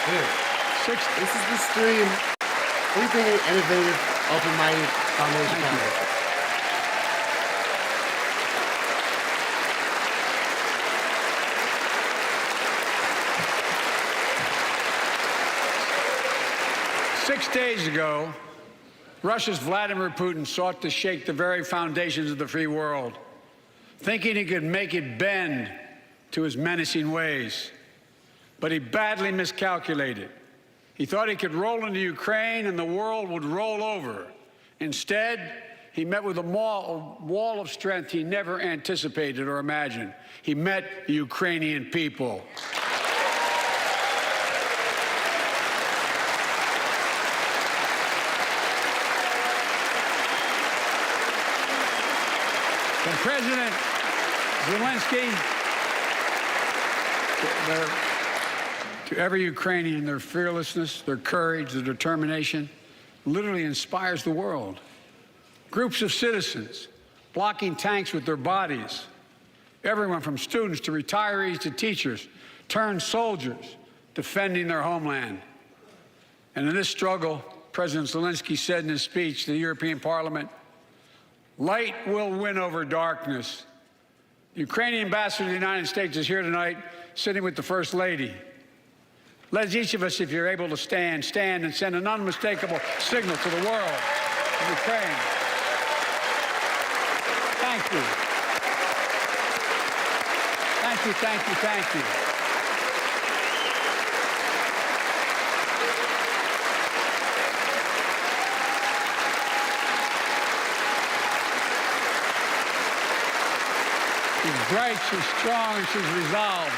Here, Six. this is the stream. We bring an innovative, open-minded foundation conversation. 6 days ago, Russia's Vladimir Putin sought to shake the very foundations of the free world, thinking he could make it bend to his menacing ways. But he badly miscalculated. He thought he could roll into Ukraine and the world would roll over. Instead, he met with a wall of strength he never anticipated or imagined. He met the Ukrainian people. From President Zelensky to every Ukrainian, their fearlessness, their courage, their determination literally inspires the world. Groups of citizens blocking tanks with their bodies. Everyone from students to retirees to teachers turned soldiers defending their homeland. And in this struggle, President Zelensky said in his speech to the European Parliament, "Light will win over darkness." The Ukrainian ambassador to the United States is here tonight, sitting with the First Lady. Let each of us, if you're able to stand and send an unmistakable signal to the world of Ukraine. Thank you. Thank you, thank you, thank you. She's bright, she's strong, and she's resolved.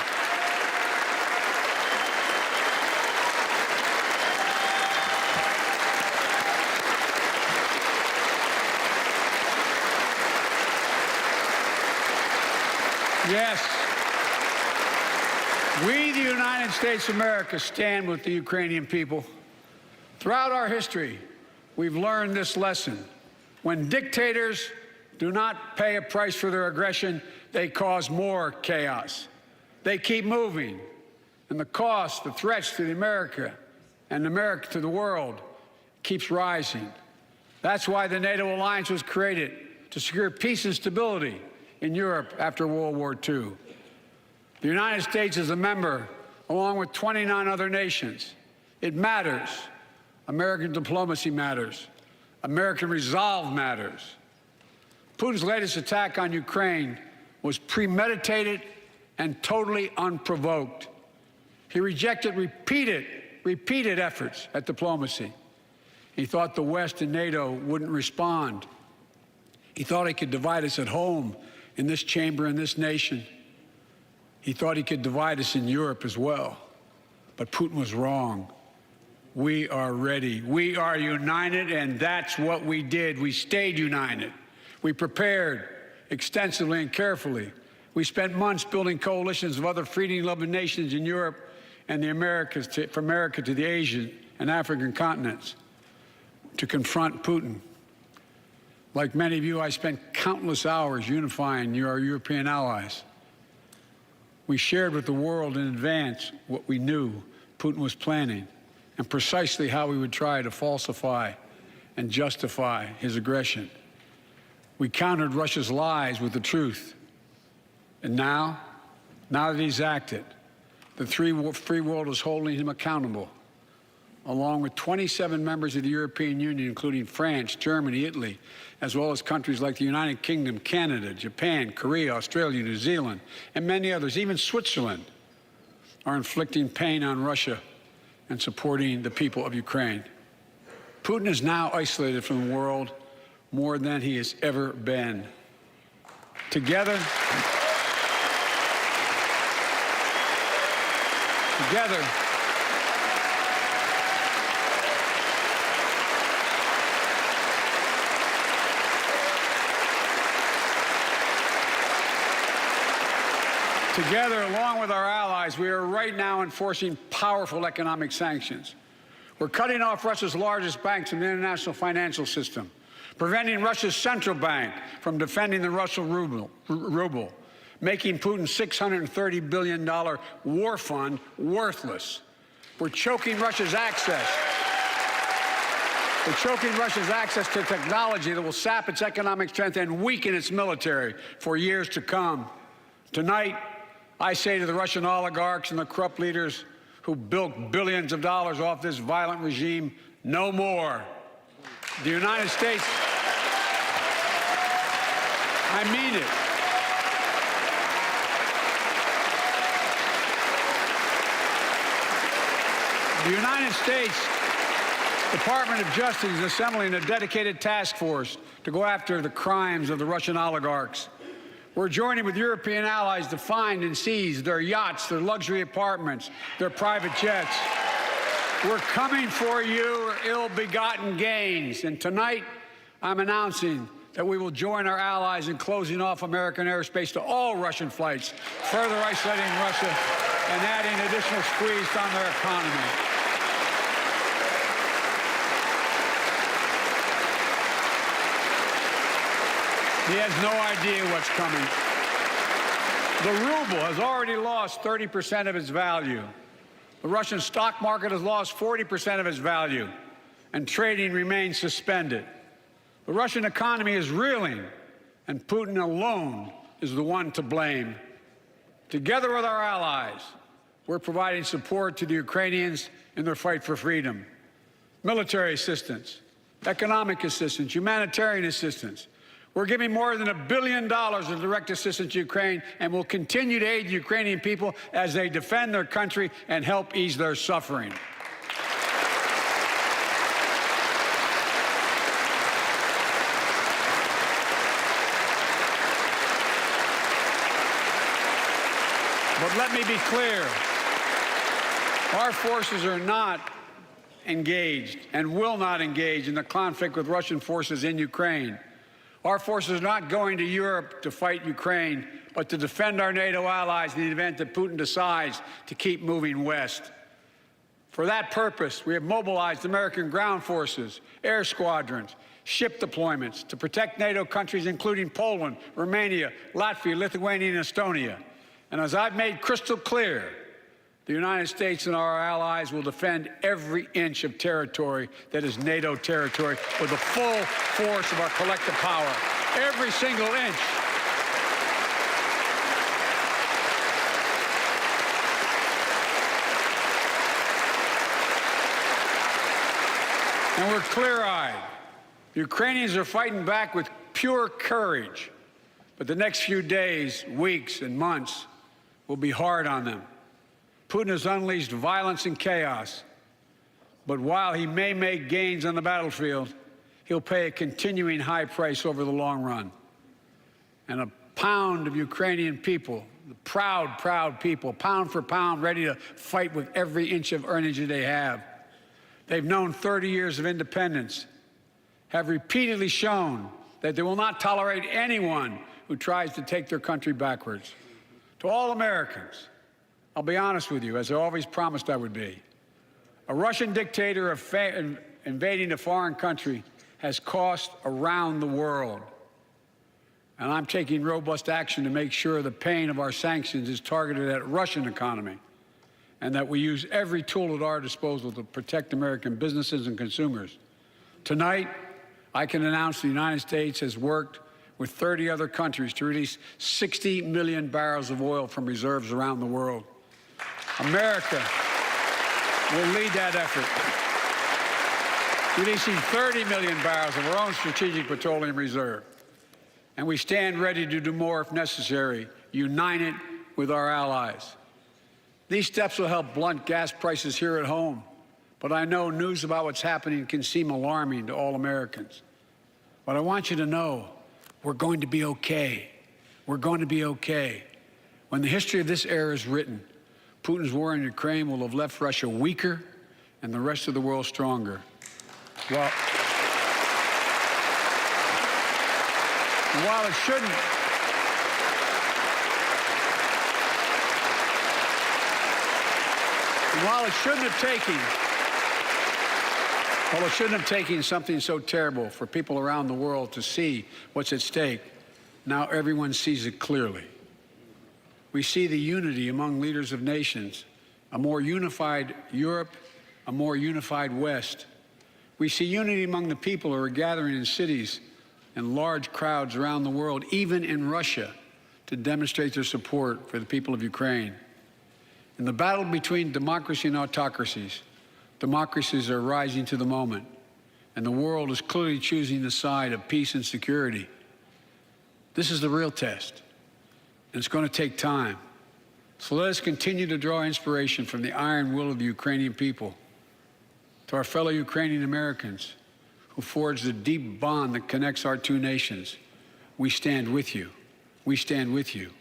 Yes, we, the United States of America, stand with the Ukrainian people. Throughout our history, we've learned this lesson. When dictators do not pay a price for their aggression, they cause more chaos. They keep moving, and the cost, the threats to America and America to the world keeps rising. That's why the NATO alliance was created, to secure peace and stability in Europe after World War II. The United States is a member, along with 29 other nations. It matters. American diplomacy matters. American resolve matters. Putin's latest attack on Ukraine was premeditated and totally unprovoked. He rejected repeated efforts at diplomacy. He thought the West and NATO wouldn't respond. He thought he could divide us at home, in this chamber, in this nation. He thought he could divide us in Europe as well. But Putin was wrong. We are ready. We are united, and that's what we did. We stayed united. We prepared extensively and carefully. We spent months building coalitions of other freedom-loving nations in Europe and the Americas, from America to the Asian and African continents, to confront Putin. Like many of you, I spent countless hours unifying our European allies. We shared with the world in advance what we knew Putin was planning and precisely how we would try to falsify and justify his aggression. We countered Russia's lies with the truth. And now that he's acted, the free world is holding him accountable, along with 27 members of the European Union, including France, Germany, Italy, as well as countries like the United Kingdom, Canada, Japan, Korea, Australia, New Zealand, and many others. Even Switzerland are inflicting pain on Russia and supporting the people of Ukraine. Putin is now isolated from the world more than he has ever been. Together, along with our allies, we are right now enforcing powerful economic sanctions. We're cutting off Russia's largest banks in the international financial system, preventing Russia's central bank from defending the Russian ruble, making Putin's $630 billion war fund worthless. We're choking Russia's access. We're choking Russia's access to technology that will sap its economic strength and weaken its military for years to come. Tonight, I say to the Russian oligarchs and the corrupt leaders who bilked billions of dollars off this violent regime, no more. The United States, I mean it. The United States Department of Justice is assembling a dedicated task force to go after the crimes of the Russian oligarchs. We're joining with European allies to find and seize their yachts, their luxury apartments, their private jets. We're coming for your ill-begotten gains. And tonight, I'm announcing that we will join our allies in closing off American airspace to all Russian flights, further isolating Russia and adding additional squeeze on their economy. He has no idea what's coming. The ruble has already lost 30% of its value. The Russian stock market has lost 40% of its value, and trading remains suspended. The Russian economy is reeling, and Putin alone is the one to blame. Together with our allies, we're providing support to the Ukrainians in their fight for freedom. Military assistance, economic assistance, humanitarian assistance. We're giving more than $1 billion in direct assistance to Ukraine, and will continue to aid the Ukrainian people as they defend their country and help ease their suffering. But let me be clear. Our forces are not engaged and will not engage in the conflict with Russian forces in Ukraine. Our forces are not going to Europe to fight Ukraine, but to defend our NATO allies in the event that Putin decides to keep moving west. For that purpose, we have mobilized American ground forces, air squadrons, ship deployments to protect NATO countries, including Poland, Romania, Latvia, Lithuania, and Estonia. And as I've made crystal clear, the United States and our allies will defend every inch of territory that is NATO territory with the full force of our collective power. Every single inch. And we're clear-eyed. The Ukrainians are fighting back with pure courage. But the next few days, weeks, and months will be hard on them. Putin has unleashed violence and chaos. But while he may make gains on the battlefield, he'll pay a continuing high price over the long run. And a pound of Ukrainian people, the proud, proud people, pound for pound, ready to fight with every inch of energy they have. They've known 30 years of independence, have repeatedly shown that they will not tolerate anyone who tries to take their country backwards. To all Americans, I'll be honest with you, as I always promised I would be. A Russian dictator invading a foreign country has cost around the world. And I'm taking robust action to make sure the pain of our sanctions is targeted at the Russian economy, and that we use every tool at our disposal to protect American businesses and consumers. Tonight, I can announce the United States has worked with 30 other countries to release 60 million barrels of oil from reserves around the world. America will lead that effort, releasing 30 million barrels of our own strategic petroleum reserve. And we stand ready to do more if necessary, united with our allies. These steps will help blunt gas prices here at home, but I know news about what's happening can seem alarming to all Americans. But I want you to know we're going to be okay. We're going to be okay. When the history of this era is written, Putin's war in Ukraine will have left Russia weaker and the rest of the world stronger. Well, while it shouldn't have taken something so terrible for people around the world to see what's at stake, now everyone sees it clearly. We see the unity among leaders of nations a more unified Europe, a more unified West. We see unity among the people who are gathering in cities and large crowds around the world, even in Russia, to demonstrate their support for the people of Ukraine. In the battle between democracy and autocracies, democracies are rising to the moment, and the world is clearly choosing the side of peace and security. This is the real test, and it's going to take time. So let us continue to draw inspiration from the iron will of the Ukrainian people. To our fellow Ukrainian Americans who forged the deep bond that connects our two nations, we stand with you. We stand with you.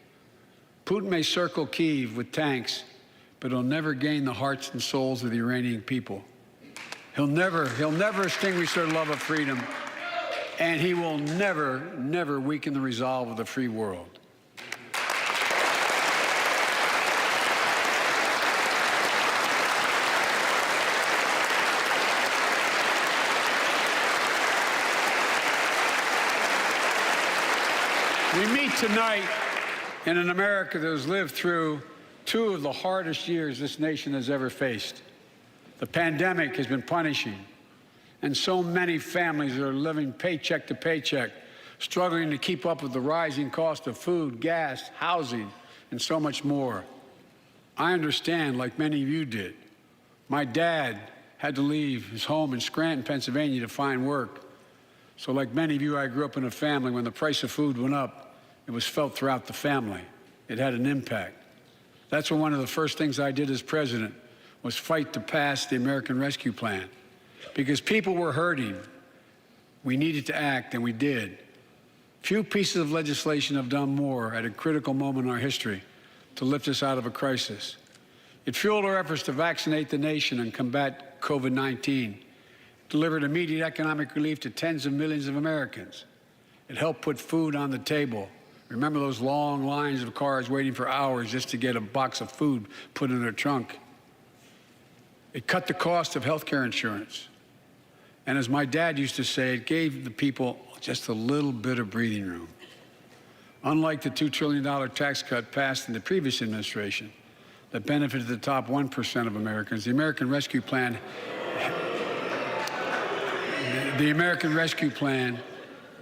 Putin may circle Kyiv with tanks, but he'll never gain the hearts and souls of the Iranian people. He'll never extinguish their love of freedom, and he will never weaken the resolve of the free world. We meet tonight in an America that has lived through two of the hardest years this nation has ever faced. The pandemic has been punishing, and so many families are living paycheck to paycheck, struggling to keep up with the rising cost of food, gas, housing, and so much more. I understand, like many of you did. My dad had to leave his home in Scranton, Pennsylvania to find work. So like many of you, I grew up in a family when the price of food went up, it was felt throughout the family. It had an impact. That's when one of the first things I did as president was fight to pass the American Rescue Plan. Because people were hurting, we needed to act, and we did. Few pieces of legislation have done more at a critical moment in our history to lift us out of a crisis. It fueled our efforts to vaccinate the nation and combat COVID-19, delivered immediate economic relief to tens of millions of Americans. It helped put food on the table. Remember those long lines of cars waiting for hours just to get a box of food put in their trunk. It cut the cost of health care insurance. And as my dad used to say, it gave the people just a little bit of breathing room. Unlike the $2 trillion tax cut passed in the previous administration that benefited the top 1% of Americans, the American Rescue Plan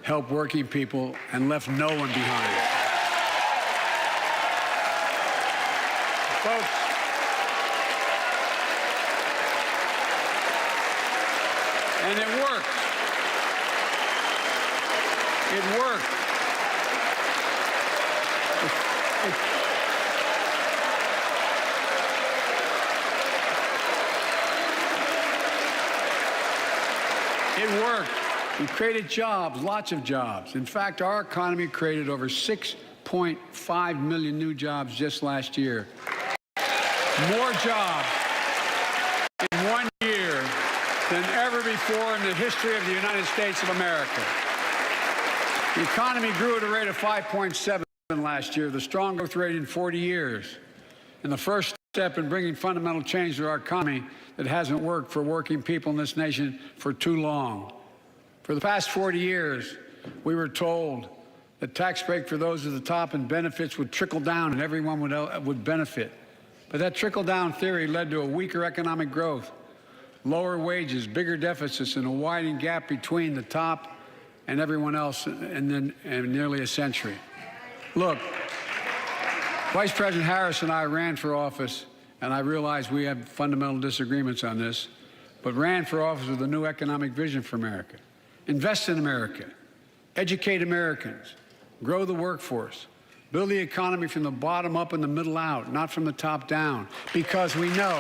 helped working people and left no one behind. Folks, and it worked. It worked. It worked. We created jobs, lots of jobs. In fact, our economy created over 6.5 million new jobs just last year. More jobs in 1 year than ever before in the history of the United States of America. The economy grew at a rate of 5.7% last year, the strongest growth rate in 40 years. And the first step in bringing fundamental change to our economy that hasn't worked for working people in this nation for too long. For the past 40 years, we were told that tax break for those at the top and benefits would trickle down and everyone would benefit. But that trickle-down theory led to a weaker economic growth, lower wages, bigger deficits, and a widening gap between the top and everyone else in nearly a century. Look, Vice President Harris and I ran for office, and I realize we have fundamental disagreements on this, but ran for office with a new economic vision for America. Invest in America, educate Americans, grow the workforce, build the economy from the bottom up and the middle out, not from the top down, because we know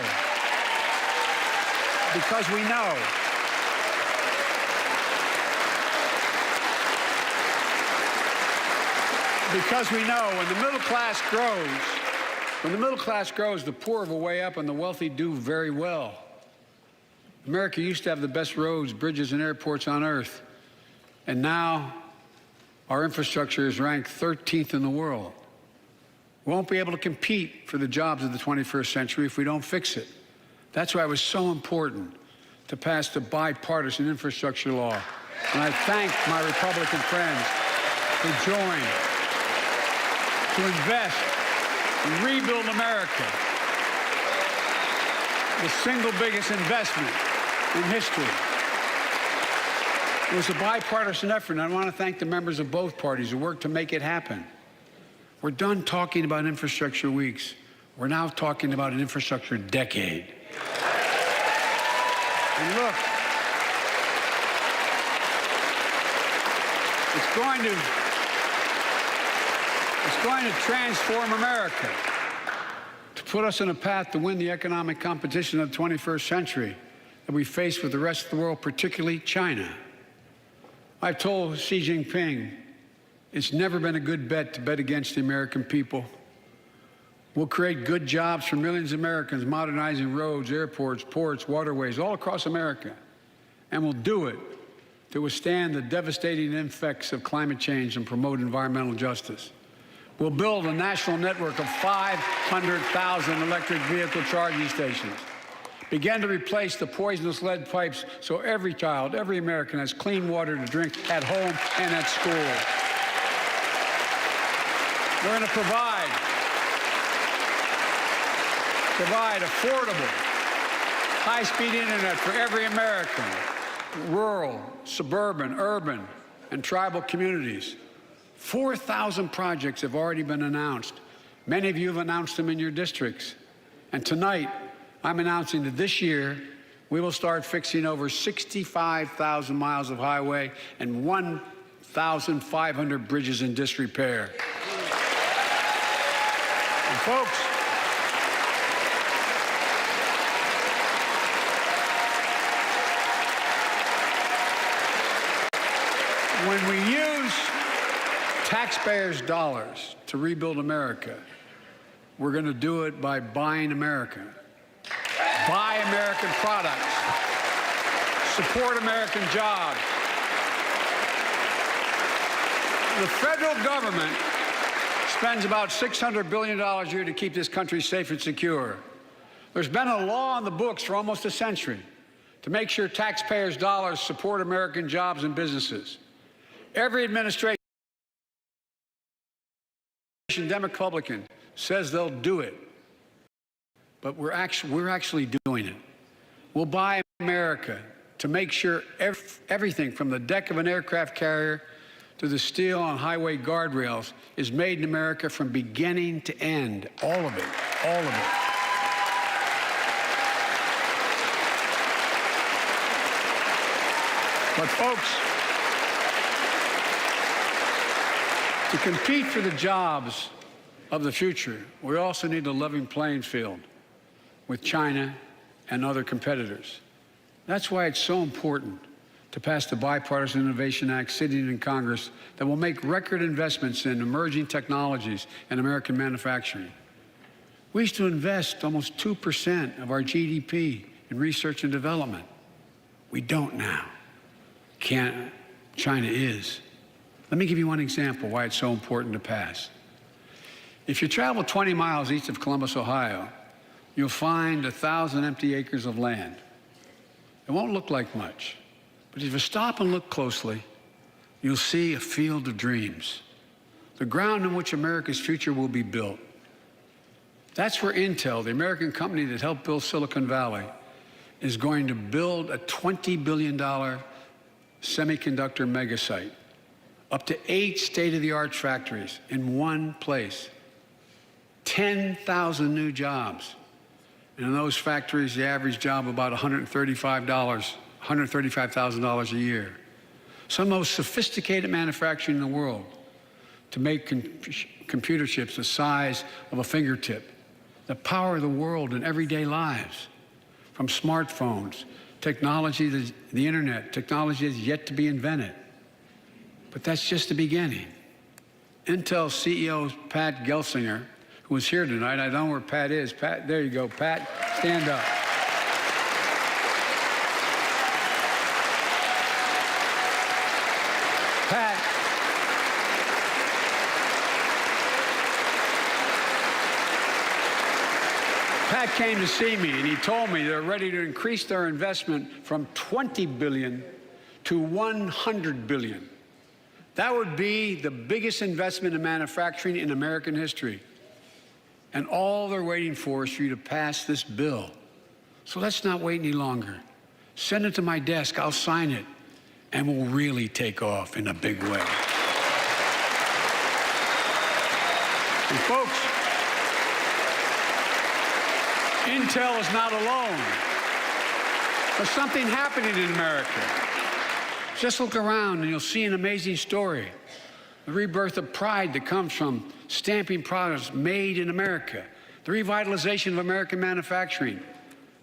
when the middle class grows, the poor will way up and the wealthy do very well. America used to have the best roads, bridges, and airports on earth. And now our infrastructure is ranked 13th in the world. We won't be able to compete for the jobs of the 21st century if we don't fix it. That's why it was so important to pass the bipartisan infrastructure law. And I thank my Republican friends who joined to invest and rebuild America. the single biggest investment in history. It was a bipartisan effort, and I want to thank the members of both parties who worked to make it happen. We're done talking about infrastructure weeks. We're now talking about an infrastructure decade. And look, it's going to transform America, to put us on a path to win the economic competition of the 21st century that we face with the rest of the world, particularly China. I've told Xi Jinping it's never been a good bet to bet against the American people. We'll create good jobs for millions of Americans, modernizing roads, airports, ports, waterways, all across America. And we'll do it to withstand the devastating effects of climate change and promote environmental justice. We'll build a national network of 500,000 electric vehicle charging stations. Begin to replace the poisonous lead pipes so every child, every American has clean water to drink at home and at school. We're going to provide affordable, high-speed internet for every American, rural, suburban, urban, and tribal communities. 4,000 projects have already been announced. Many of you have announced them in your districts. And tonight, I'm announcing that this year, we will start fixing over 65,000 miles of highway and 1,500 bridges in disrepair. And folks, when we use taxpayers' dollars to rebuild America, we're going to do it by buying America. Buy American products. Support American jobs. The federal government spends about $600 billion a year to keep this country safe and secure. There's been a law on the books for almost a century to make sure taxpayers' dollars support American jobs and businesses. Every administration, Democrat, Republican, says they'll do it. But we're actually doing it. We'll buy America to make sure everything from the deck of an aircraft carrier to the steel on highway guardrails is made in America from beginning to end. All of it. All of it. But folks, to compete for the jobs of the future, we also need a level playing field with China and other competitors. That's why it's so important to pass the Bipartisan Innovation Act sitting in Congress that will make record investments in emerging technologies and American manufacturing. We used to invest almost 2% of our GDP in research and development. We don't now. China is. Let me give you one example why it's so important to pass. If you travel 20 miles east of Columbus, Ohio, you'll find 1,000 empty acres of land. It won't look like much, but if you stop and look closely, you'll see a field of dreams, the ground on which America's future will be built. That's where Intel, the American company that helped build Silicon Valley, is going to build a $20 billion semiconductor megasite, up to 8 state-of-the-art factories in one place, 10,000 new jobs. And in those factories, the average job about $135,000 a year. Some of the most sophisticated manufacturing in the world to make computer chips the size of a fingertip, that power the world in everyday lives, from smartphones, technology, the internet, technology that's yet to be invented. But that's just the beginning. Intel CEO Pat Gelsinger, who is here tonight, I don't know where Pat is. Pat, there you go, Pat, stand up. Pat came to see me, and he told me they're ready to increase their investment from $20 billion to $100 billion. That would be the biggest investment in manufacturing in American history. And all they're waiting for is for you to pass this bill So let's not wait any longer. Send it to my desk, I'll sign it, and we'll really take off in a big way. And folks, Intel is not alone. There's something happening in America. Just look around and you'll see an amazing story. The rebirth of pride that comes from stamping products made in America. The revitalization of American manufacturing.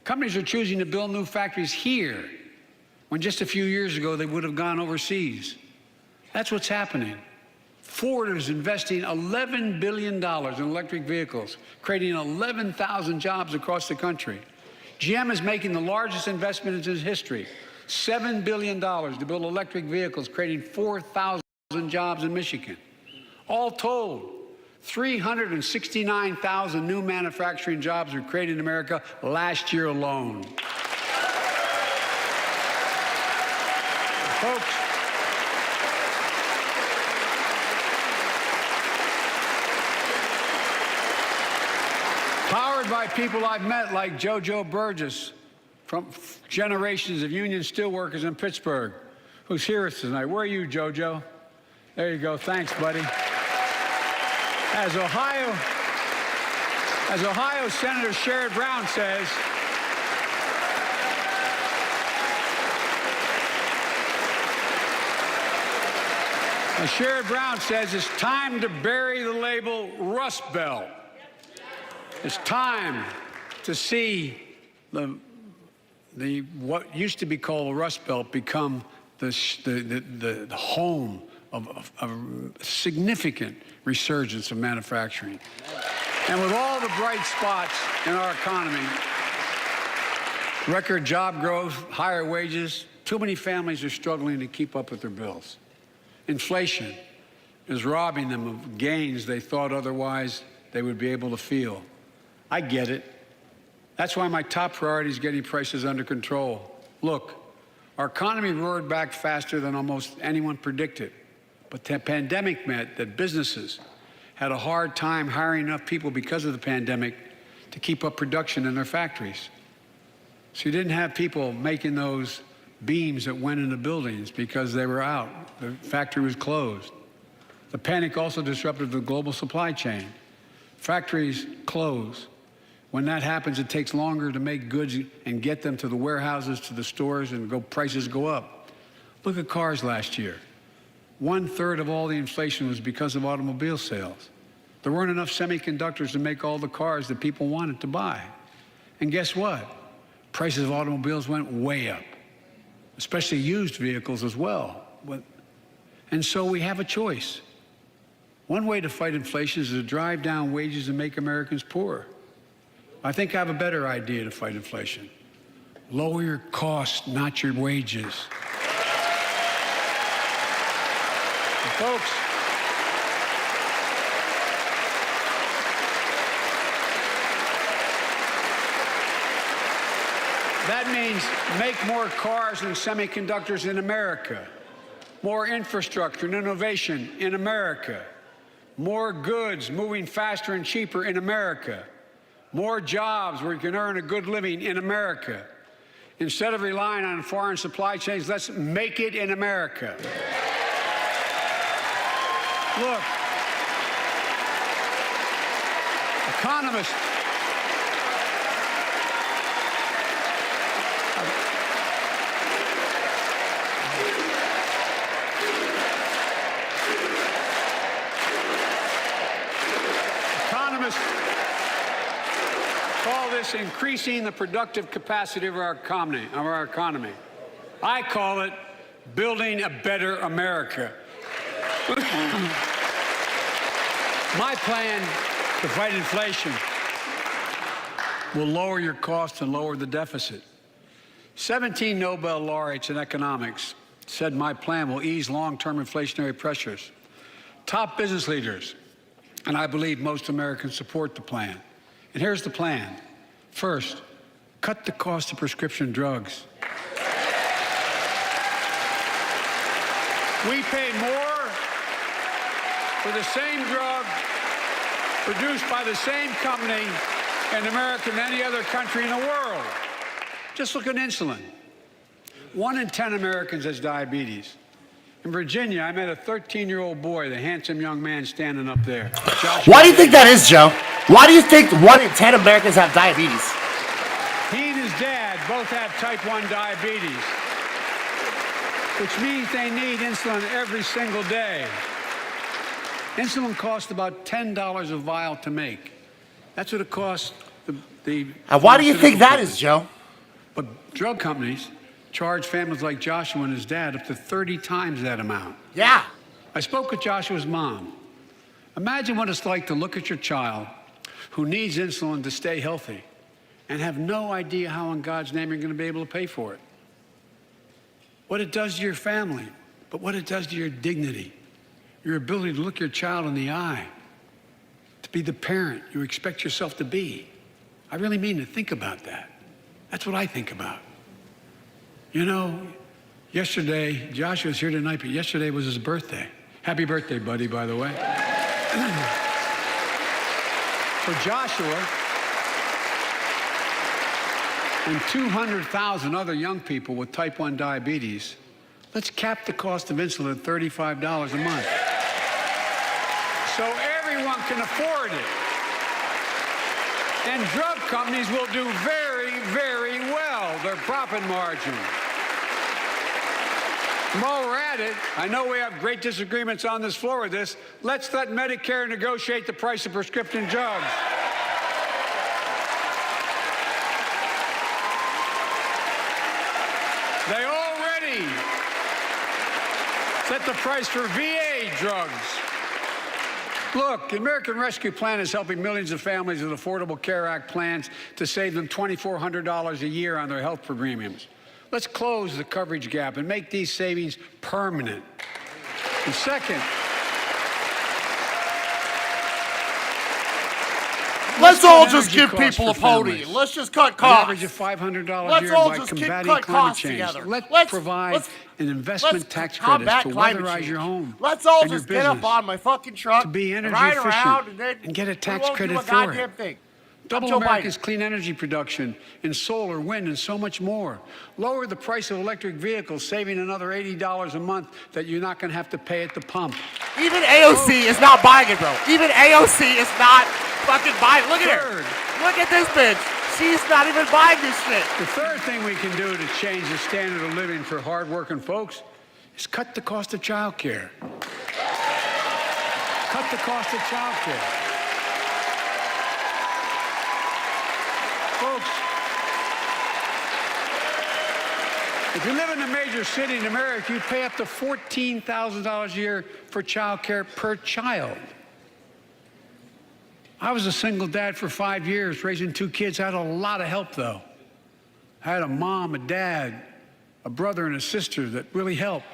Companies are choosing to build new factories here when just a few years ago they would have gone overseas. That's what's happening. Ford is investing $11 billion in electric vehicles, creating 11,000 jobs across the country. GM is making the largest investment in its history, $7 billion to build electric vehicles, creating 4,000 jobs in Michigan. All told, 369,000 new manufacturing jobs were created in America last year alone. Folks, powered by people I've met like JoJo Burgess from generations of union steelworkers in Pittsburgh, who's here with us tonight. Where are you, JoJo? There you go. Thanks, buddy. As Ohio Senator Sherrod Brown says, it's time to bury the label Rust Belt. It's time to see what used to be called the Rust Belt become the home of a significant resurgence of manufacturing. And with all the bright spots in our economy, record job growth, higher wages, too many families are struggling to keep up with their bills. Inflation is robbing them of gains they thought otherwise they would be able to feel. I get it. That's why my top priority is getting prices under control. Look, our economy roared back faster than almost anyone predicted. But the pandemic meant that businesses had a hard time hiring enough people because of the pandemic to keep up production in their factories. So you didn't have people making those beams that went into buildings because they were out. The factory was closed. The panic also disrupted the global supply chain. Factories close. When that happens, it takes longer to make goods and get them to the warehouses, to the stores, and prices go up. Look at cars last year. 1/3 of all the inflation was because of automobile sales. There weren't enough semiconductors to make all the cars that people wanted to buy. And guess what? Prices of automobiles went way up, especially used vehicles as well. And so we have a choice. One way to fight inflation is to drive down wages and make Americans poorer. I think I have a better idea to fight inflation. Lower your costs, not your wages. And folks, that means make more cars and semiconductors in America, more infrastructure and innovation in America, more goods moving faster and cheaper in America, more jobs where you can earn a good living in America. Instead of relying on foreign supply chains, let's make it in America. Look, economists call this increasing the productive capacity of our economy. I call it building a better America. My plan to fight inflation will lower your costs and lower the deficit. 17 Nobel laureates in economics said my plan will ease long-term inflationary pressures. Top business leaders, and I believe most Americans, support the plan. And here's the plan. First, cut the cost of prescription drugs. We pay more for the same drug produced by the same company in America than any other country in the world. Just look at insulin. 1 in 10 Americans has diabetes. In Virginia, I met a 13-year-old boy, the handsome young man standing up there. Why do you think that is, Joe? Why do you think 1 in 10 Americans have diabetes? He and his dad both have type 1 diabetes, which means they need insulin every single day. Insulin costs about $10 a vial to make. That's what it costs the And why do you think that companies. is, Joe? But drug companies charge families like Joshua and his dad up to 30 times that amount. Yeah. I spoke with Joshua's mom. Imagine what it's like to look at your child who needs insulin to stay healthy and have no idea how in God's name you're going to be able to pay for it. What it does to your family, but what it does to your dignity, your ability to look your child in the eye, to be the parent you expect yourself to be. I really mean to think about that. That's what I think about. You know, yesterday, Joshua's here tonight, but yesterday was his birthday. Happy birthday, buddy, by the way. For Joshua and 200,000 other young people with type 1 diabetes, let's cap the cost of insulin at $35 a month. So everyone can afford it. And drug companies will do very, very well, their profit margin. While we're at it, I know we have great disagreements on this floor with this. Let's let Medicare negotiate the price of prescription drugs. They already set the price for VA drugs. Look, the American Rescue Plan is helping millions of families with Affordable Care Act plans to save them $2,400 a year on their health premiums. Let's close the coverage gap and make these savings permanent. And second, Let's all just give people a pony. Let's just cut costs. An average of $500 a Let's year all by just combating cut climate costs change. together. Let's provide an investment tax credit to weatherize your home. Let's all and your just get up business, on my fucking truck to be energy ride efficient around and, then and get a we tax won't credit do a for goddamn it. thing. Double Joe America's Biden. clean energy production in solar, wind, and so much more. Lower the price of electric vehicles, saving another $80 a month that you're not going to have to pay at the pump. Even AOC is not buying it, bro. Even AOC is not fucking buying it. Look at her. Look at this bitch. She's not even buying this shit. The third thing we can do to change the standard of living for hardworking folks is cut the cost of child care. Cut the cost of child care. Folks, if you live in a major city in America, you pay up to $14,000 a year for child care per child. I was a single dad for 5 years, raising 2 kids. I had a lot of help, though. I had a mom, a dad, a brother, and a sister that really helped.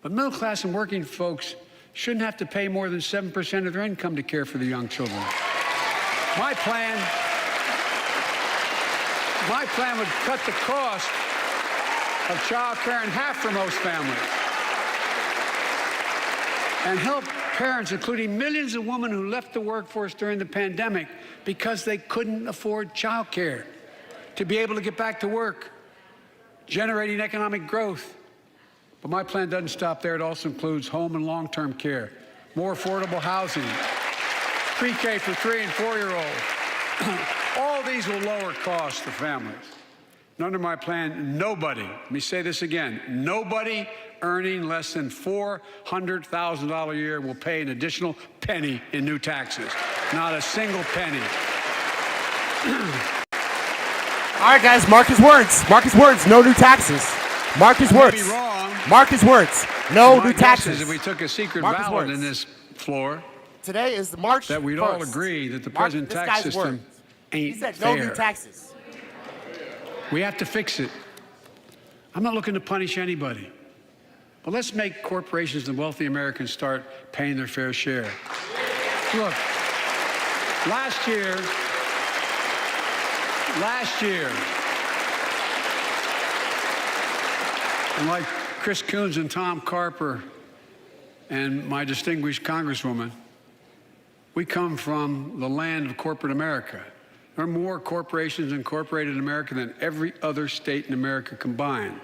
But middle class and working folks shouldn't have to pay more than 7% of their income to care for the young children. My plan would cut the cost of child care in half for most families and help parents, including millions of women who left the workforce during the pandemic because they couldn't afford child care, to be able to get back to work, generating economic growth. But my plan doesn't stop there. It also includes home and long-term care, more affordable housing, pre-K for 3- and 4-year-olds. All these will lower costs to families. And under my plan, nobody, let me say this again, nobody earning less than $400,000 a year will pay an additional penny in new taxes. Not a single penny. All right, guys, mark his words. Mark his words. No new taxes. Mark his words. I may be wrong. Mark his words. No My new guess taxes. is if we took a secret Mark his ballot words. in this floor, Today is March that we'd 1st. all agree that the Mark present this tax guy's system words. He ain't said no fair. new taxes. We have to fix it. I'm not looking to punish anybody. But let's make corporations and wealthy Americans start paying their fair share. Look, last year, and like Chris Coons and Tom Carper and my distinguished Congresswoman, we come from the land of corporate America. There are more corporations incorporated in America than every other state in America combined.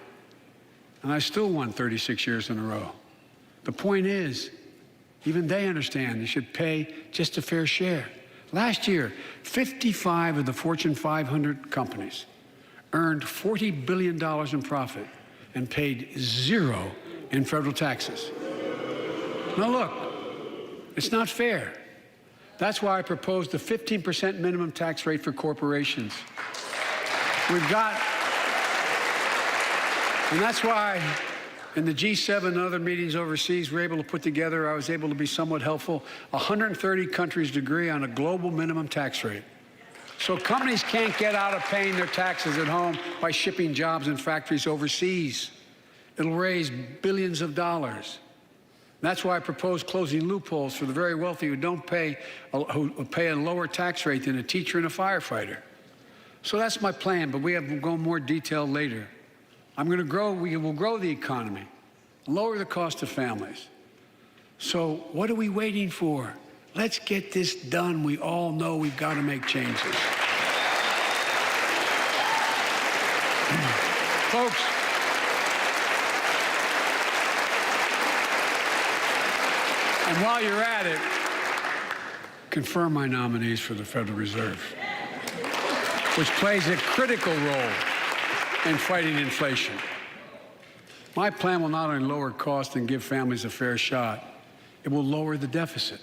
And I still won 36 years in a row. The point is, even they understand they should pay just a fair share. Last year, 55 of the Fortune 500 companies earned $40 billion in profit and paid zero in federal taxes. Now look, it's not fair. That's why I proposed a 15% minimum tax rate for corporations. And that's why in the G7 and other meetings overseas, we're able to put together, I was able to be somewhat helpful, 130 countries to agree on a global minimum tax rate. So companies can't get out of paying their taxes at home by shipping jobs and factories overseas. It'll raise billions of dollars. That's why I propose closing loopholes for the very wealthy who pay a lower tax rate than a teacher and a firefighter. So that's my plan, but we'll go in more detail later. We will grow the economy, lower the cost of families. So what are we waiting for? Let's get this done. We all know we've got to make changes. Folks, and while you're at it, confirm my nominees for the Federal Reserve, which plays a critical role in fighting inflation. My plan will not only lower costs and give families a fair shot, it will lower the deficit.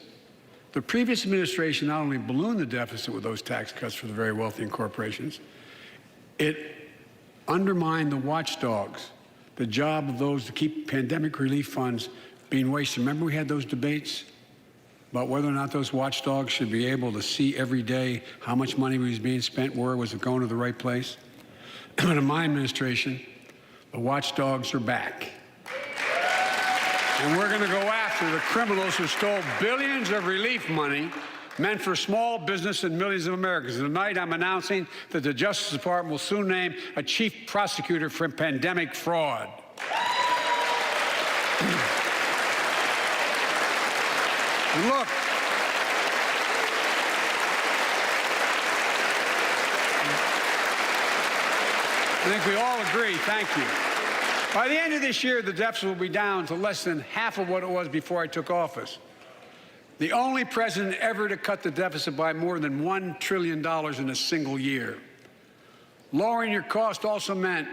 The previous administration not only ballooned the deficit with those tax cuts for the very wealthy and corporations, it undermined the watchdogs, the job of those to keep pandemic relief funds being wasted. Remember we had those debates about whether or not those watchdogs should be able to see every day how much money was being spent, where was it going to the right place? In my administration, the watchdogs are back. And we're going to go after the criminals who stole billions of relief money meant for small business and millions of Americans. Tonight, I'm announcing that the Justice Department will soon name a chief prosecutor for pandemic fraud. And look, I think we all agree, thank you. By the end of this year, the deficit will be down to less than half of what it was before I took office. The only president ever to cut the deficit by more than $1 trillion in a single year. Lowering your cost also meant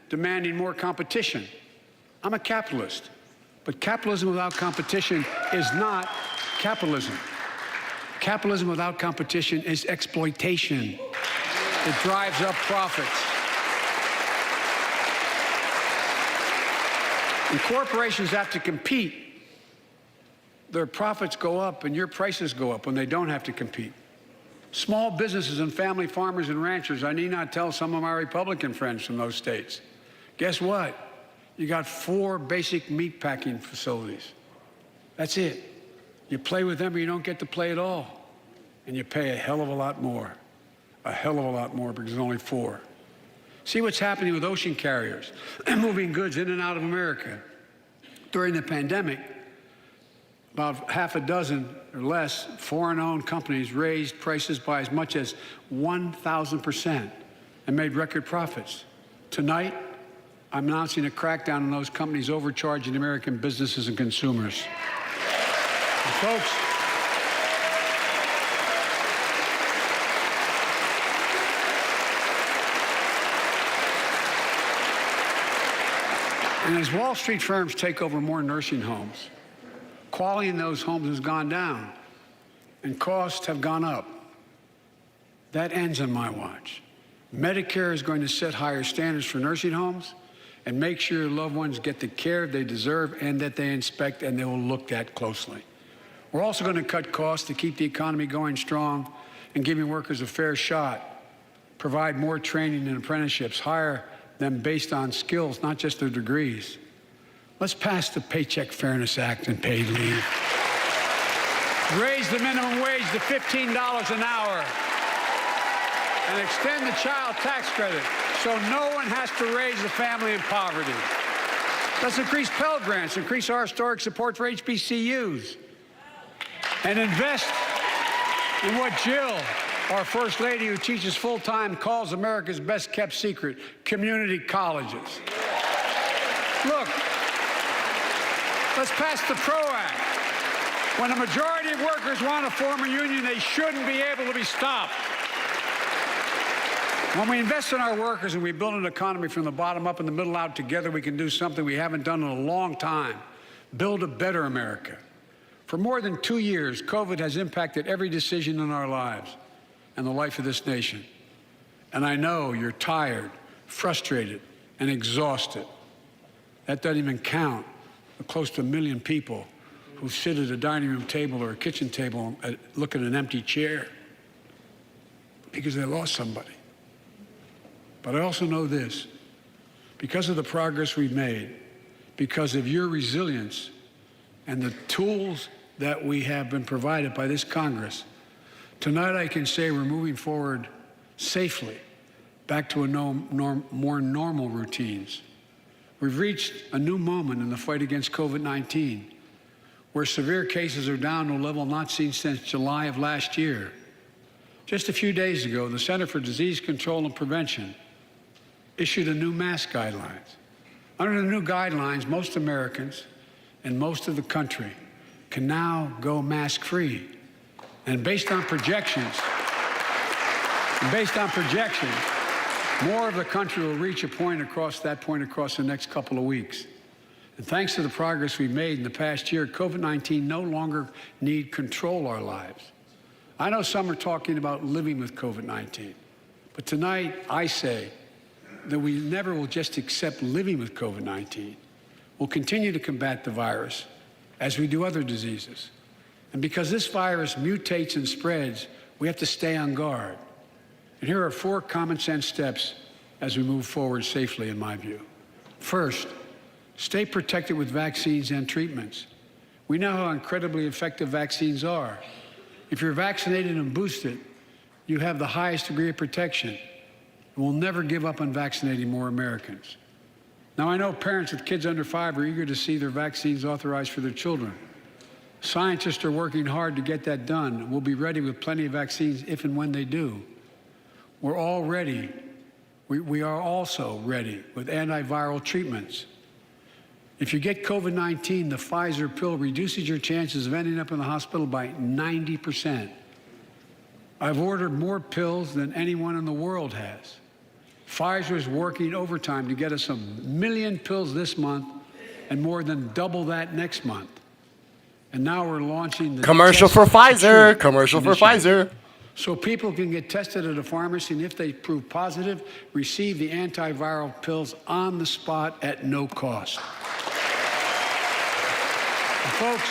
demanding more competition. I'm a capitalist, but capitalism without competition is not capitalism. Capitalism without competition is exploitation. It drives up profits. And corporations have to compete. Their profits go up and your prices go up when they don't have to compete. Small businesses and family farmers and ranchers, I need not tell some of my Republican friends from those states. Guess what? You got 4 basic meat packing facilities. That's it. You play with them or you don't get to play at all. And you pay a hell of a lot more. A hell of a lot more because there's only 4. See what's happening with ocean carriers moving goods in and out of America. During the pandemic, about half a dozen or less foreign-owned companies raised prices by as much as 1,000% and made record profits. Tonight, I'm announcing a crackdown on those companies overcharging American businesses and consumers. And folks, and as Wall Street firms take over more nursing homes, quality in those homes has gone down and costs have gone up. That ends on my watch. Medicare is going to set higher standards for nursing homes and make sure your loved ones get the care they deserve and that they inspect and they will look at closely. We're also going to cut costs to keep the economy going strong and giving workers a fair shot, provide more training and apprenticeships, hire them based on skills, not just their degrees. Let's pass the Paycheck Fairness Act and paid leave. Raise the minimum wage to $15 an hour and extend the child tax credit so no one has to raise a family in poverty. Let's increase Pell Grants, increase our historic support for HBCUs, and invest in what Jill Our First Lady, who teaches full-time, calls America's best-kept secret, community colleges. Look, let's pass the PRO Act. When a majority of workers want to form a union, they shouldn't be able to be stopped. When we invest in our workers and we build an economy from the bottom up and the middle out together, we can do something we haven't done in a long time: build a better America. For more than 2 years, COVID has impacted every decision in our lives and the life of this nation. And I know you're tired, frustrated, and exhausted. That doesn't even count the close to 1 million people who sit at a dining room table or a kitchen table and look at an empty chair because they lost somebody. But I also know this: because of the progress we've made, because of your resilience and the tools that we have been provided by this Congress, tonight I can say we're moving forward safely back to more normal routines. We've reached a new moment in the fight against COVID-19, where severe cases are down to a level not seen since July of last year. Just a few days ago, the Center for Disease Control and Prevention issued a new mask guidelines. Under the new guidelines, most Americans and most of the country can now go mask-free. And based on projections, more of the country will reach a point across the next couple of weeks. And thanks to the progress we've made in the past year, COVID-19 no longer need control our lives. I know some are talking about living with COVID-19, but tonight I say that we never will just accept living with COVID-19. We'll continue to combat the virus as we do other diseases. And because this virus mutates and spreads, we have to stay on guard. And here are 4 common sense steps as we move forward safely, in my view. First, stay protected with vaccines and treatments. We know how incredibly effective vaccines are. If you're vaccinated and boosted, you have the highest degree of protection. We'll never give up on vaccinating more Americans. Now, I know parents with kids under 5 are eager to see their vaccines authorized for their children. Scientists are working hard to get that done. We'll be ready with plenty of vaccines if and when they do. We're all ready. We are also ready with antiviral treatments. If you get COVID-19, the Pfizer pill reduces your chances of ending up in the hospital by 90%. I've ordered more pills than anyone in the world has. Pfizer is working overtime to get us 1 million pills this month and more than double that next month. And now we're launching the Commercial for Pfizer. Commercial for Pfizer. So people can get tested at a pharmacy, and if they prove positive, receive the antiviral pills on the spot at no cost. And folks,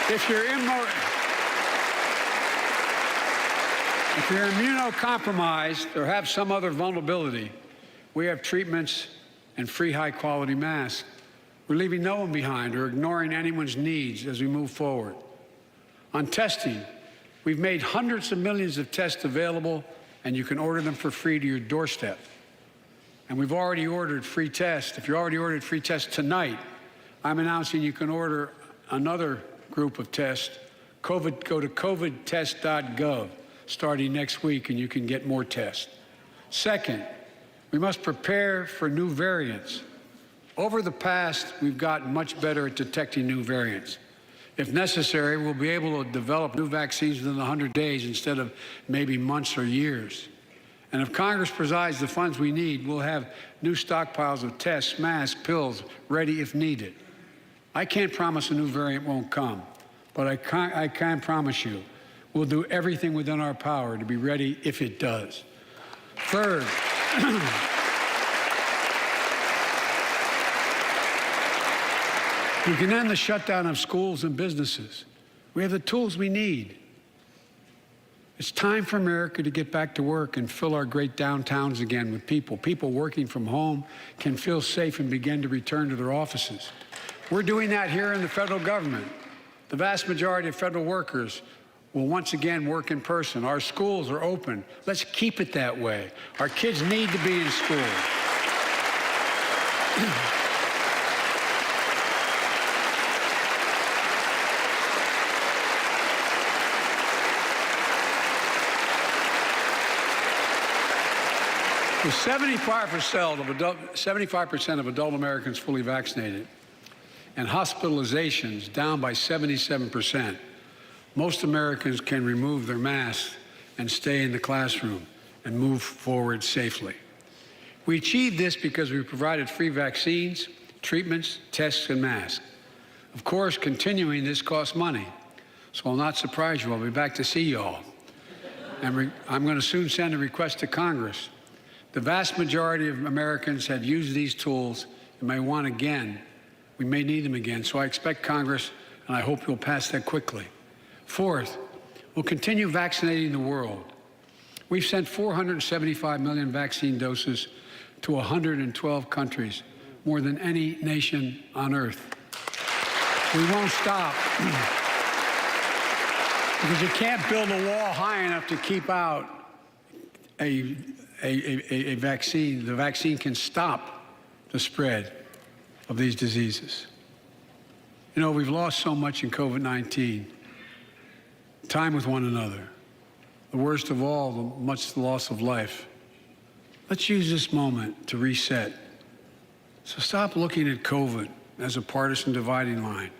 if you're immunocompromised or have some other vulnerability, we have treatments and free high-quality masks. We're leaving no one behind or ignoring anyone's needs as we move forward. On testing, we've made hundreds of millions of tests available, and you can order them for free to your doorstep. And we've already ordered free tests. If you already ordered free tests tonight, I'm announcing you can order another group of tests. Go to covidtest.gov starting next week, and you can get more tests. Second, we must prepare for new variants. Over the past, we've gotten much better at detecting new variants. If necessary, we'll be able to develop new vaccines within 100 days instead of maybe months or years. And if Congress provides the funds we need, we'll have new stockpiles of tests, masks, pills ready if needed. I can't promise a new variant won't come, but I can promise you we'll do everything within our power to be ready if it does. Third, we can end the shutdown of schools and businesses. We have the tools we need. It's time for America to get back to work and fill our great downtowns again with people. People working from home can feel safe and begin to return to their offices. We're doing that here in the federal government. The vast majority of federal workers will once again work in person. Our schools are open. Let's keep it that way. Our kids need to be in school. With 75% of adult Americans fully vaccinated and hospitalizations down by 77%, most Americans can remove their masks and stay in the classroom and move forward safely. We achieved this because we provided free vaccines, treatments, tests, and masks. Of course, continuing this costs money, so I'll not surprise you. I'll be back to see you all. And I'm going to soon send a request to Congress. The vast majority of Americans have used these tools and may want again. We may need them again, so I expect Congress, and I hope you'll pass that quickly. Fourth, we'll continue vaccinating the world. We've sent 475 million vaccine doses to 112 countries, more than any nation on earth. We won't stop because you can't build a wall high enough to keep out a vaccine. The vaccine can stop the spread of these diseases. You know, we've lost so much in COVID-19. Time with one another. The worst of all, the loss of life. Let's use this moment to reset. So stop looking at COVID as a partisan dividing line.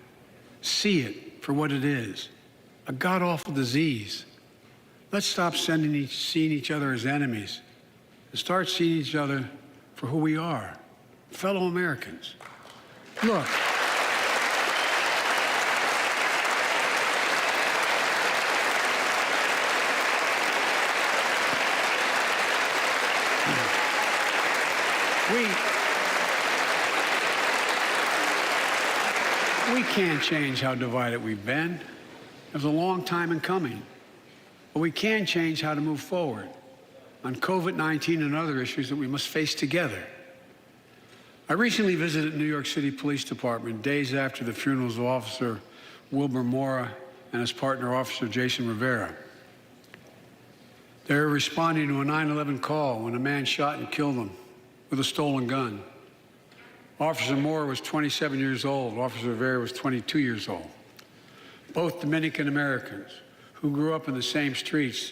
See it for what it is, a god-awful disease. Let's stop seeing each other as enemies and start seeing each other for who we are, fellow Americans. Look, we can't change how divided we've been. It was a long time in coming. But we can change how to move forward on COVID-19 and other issues that we must face together. I recently visited New York City Police Department days after the funerals of Officer Wilbur Mora and his partner, Officer Jason Rivera. They were responding to a 9/11 call when a man shot and killed them with a stolen gun. Officer Moore was 27 years old. Officer Rivera was 22 years old. Both Dominican Americans who grew up in the same streets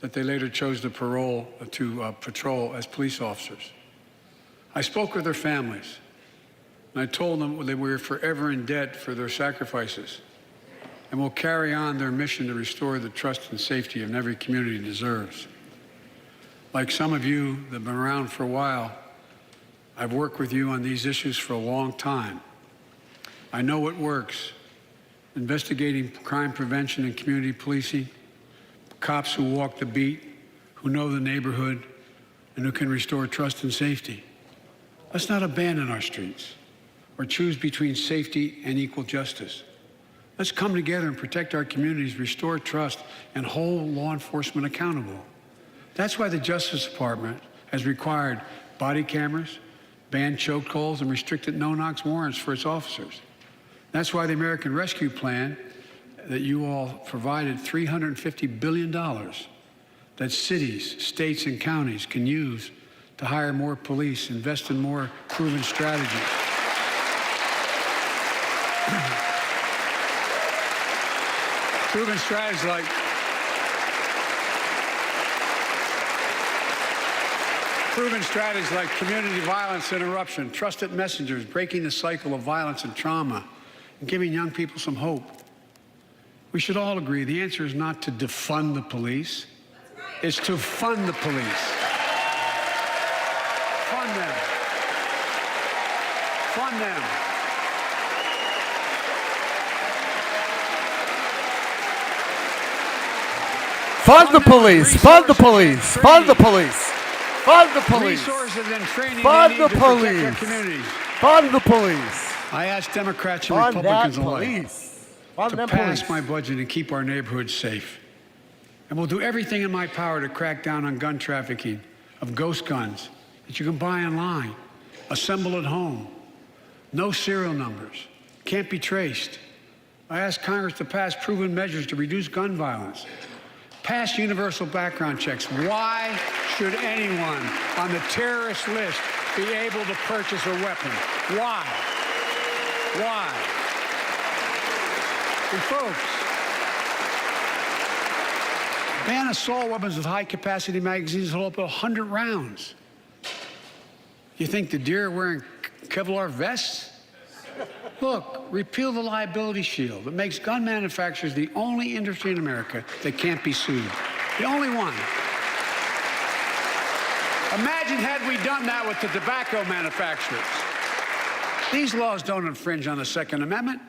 that they later chose to patrol as police officers. I spoke with their families, and I told them that we were forever in debt for their sacrifices and will carry on their mission to restore the trust and safety in every community deserves. Like some of you that have been around for a while, I've worked with you on these issues for a long time. I know what works. Investigating crime prevention and community policing, cops who walk the beat, who know the neighborhood, and who can restore trust and safety. Let's not abandon our streets or choose between safety and equal justice. Let's come together and protect our communities, restore trust, and hold law enforcement accountable. That's why the Justice Department has required body cameras, banned chokeholds, and restricted no-knock warrants for its officers. That's why the American Rescue Plan that you all provided $350 billion that cities, states, and counties can use to hire more police, invest in more proven strategies. Proven strategies like community violence interruption, trusted messengers, breaking the cycle of violence and trauma, and giving young people some hope. We should all agree the answer is not to defund the police, it's to fund the police. Fund them. Fund them. Fund the police! Fund the police! Fund the police! Fund the police! Resources and training Fund they the need to protect police! their communities. Fund the police! I ask Democrats and Fund Republicans that alike police! Fund to them pass police! my budget and keep our neighborhoods safe. And we'll do everything in my power to crack down on gun trafficking of ghost guns that you can buy online, assemble at home, no serial numbers, can't be traced. I ask Congress to pass proven measures to reduce gun violence. Pass universal background checks. Why should anyone on the terrorist list be able to purchase a weapon? Why? Why? And folks, ban assault weapons with high-capacity magazines that hold up to 100 rounds. You think the deer are wearing Kevlar vests? Look, repeal the liability shield. It makes gun manufacturers the only industry in America that can't be sued. The only one. Imagine had we done that with the tobacco manufacturers. These laws don't infringe on the Second Amendment.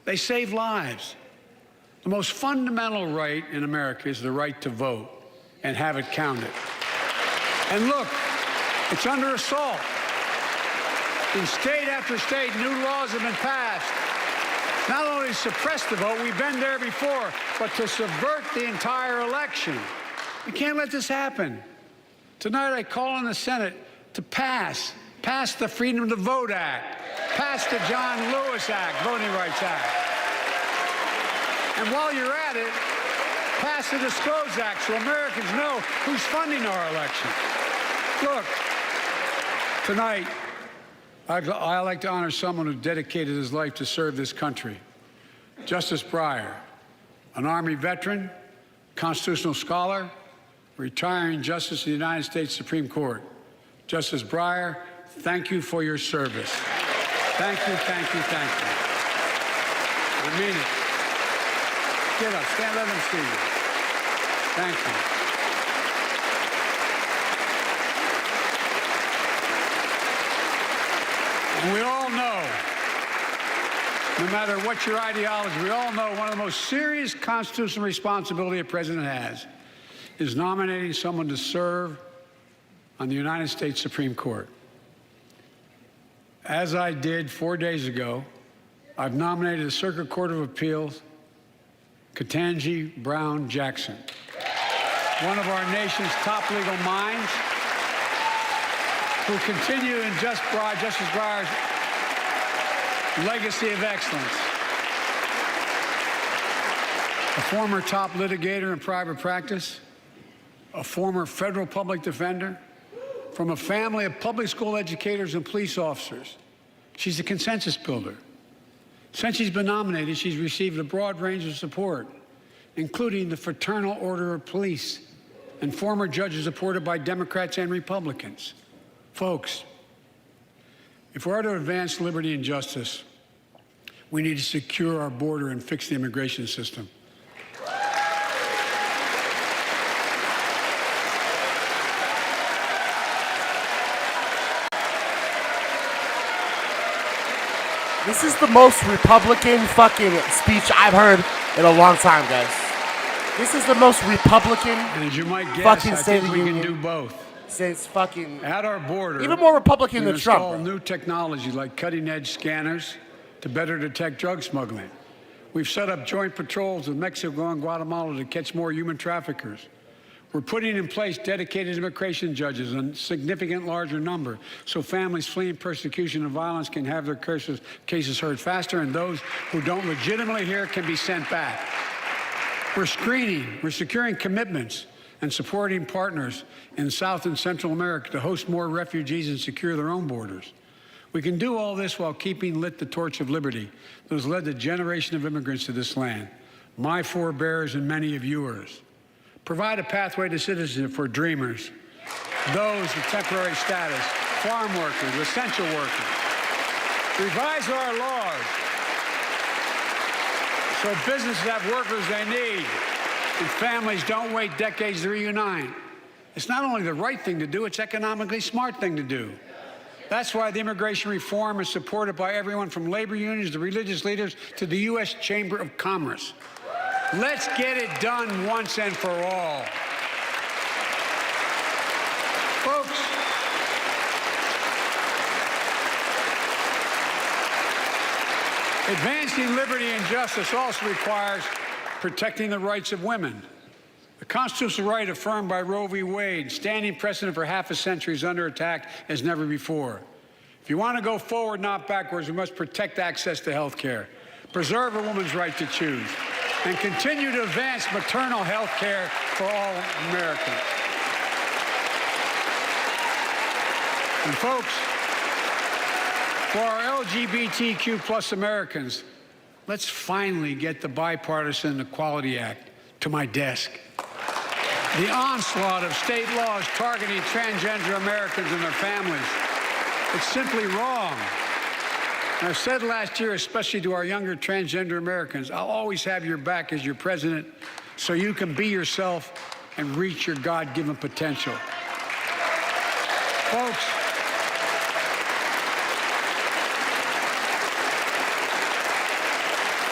They save lives. The most fundamental right in America is the right to vote and have it counted. And look, it's under assault. In state after state, new laws have been passed. Not only to suppress the vote, we've been there before, but to subvert the entire election. We can't let this happen. Tonight, I call on the Senate to pass the Freedom to Vote Act, pass the John Lewis Act, Voting Rights Act. And while you're at it, pass the Disclose Act so Americans know who's funding our election. Look, tonight, I'd like to honor someone who dedicated his life to serve this country. Justice Breyer, an Army veteran, constitutional scholar, retiring Justice of the United States Supreme Court. Justice Breyer, thank you for your service. Thank you, thank you, thank you. I mean it. Get up, stand, let them see you. Thank you. And we all know, no matter what your ideology, we all know one of the most serious constitutional responsibility a president has is nominating someone to serve on the United States Supreme Court. As I did 4 days ago, I've nominated the Circuit Court of Appeals, Ketanji Brown Jackson, one of our nation's top legal minds, who continue in Justice Breyer's legacy of excellence. A former top litigator in private practice, a former federal public defender, from a family of public school educators and police officers. She's a consensus builder. Since she's been nominated, she's received a broad range of support, including the Fraternal Order of Police and former judges supported by Democrats and Republicans. Folks, if we're to advance liberty and justice, we need to secure our border and fix the immigration system. This is the most Republican fucking speech I've heard in a long time, guys. This is the most Republican and as you might guess, fucking I State think of the we Union can do both. Since fucking at our border, even more Republican than Trump. Install new technology like cutting-edge scanners to better detect drug smuggling. We've set up joint patrols with Mexico and Guatemala to catch more human traffickers. We're putting in place dedicated immigration judges in significant larger number so families fleeing persecution and violence can have their cases heard faster, and those who don't legitimately hear can be sent back. We're screening, we're securing commitments and supporting partners in South and Central America to host more refugees and secure their own borders. We can do all this while keeping lit the torch of liberty that has led a generation of immigrants to this land, my forebears and many of yours. Provide a pathway to citizenship for dreamers, those with temporary status, farm workers, essential workers. Revise our laws so businesses have workers they need and families don't wait decades to reunite. It's not only the right thing to do, it's economically smart thing to do. That's why the immigration reform is supported by everyone from labor unions to religious leaders to the U.S. Chamber of Commerce. Let's get it done once and for all. Folks, advancing liberty and justice also requires protecting the rights of women. The constitutional right affirmed by Roe v. Wade, standing precedent for half a century, is under attack as never before. If you want to go forward, not backwards, we must protect access to health care, preserve a woman's right to choose, and continue to advance maternal health care for all Americans. And folks, for our LGBTQ plus Americans, let's finally get the Bipartisan Equality Act to my desk. The onslaught of state laws targeting transgender Americans and their families It's simply wrong. And I said last year, especially to our younger transgender Americans, I'll always have your back as your president so you can be yourself and reach your God-given potential. Folks,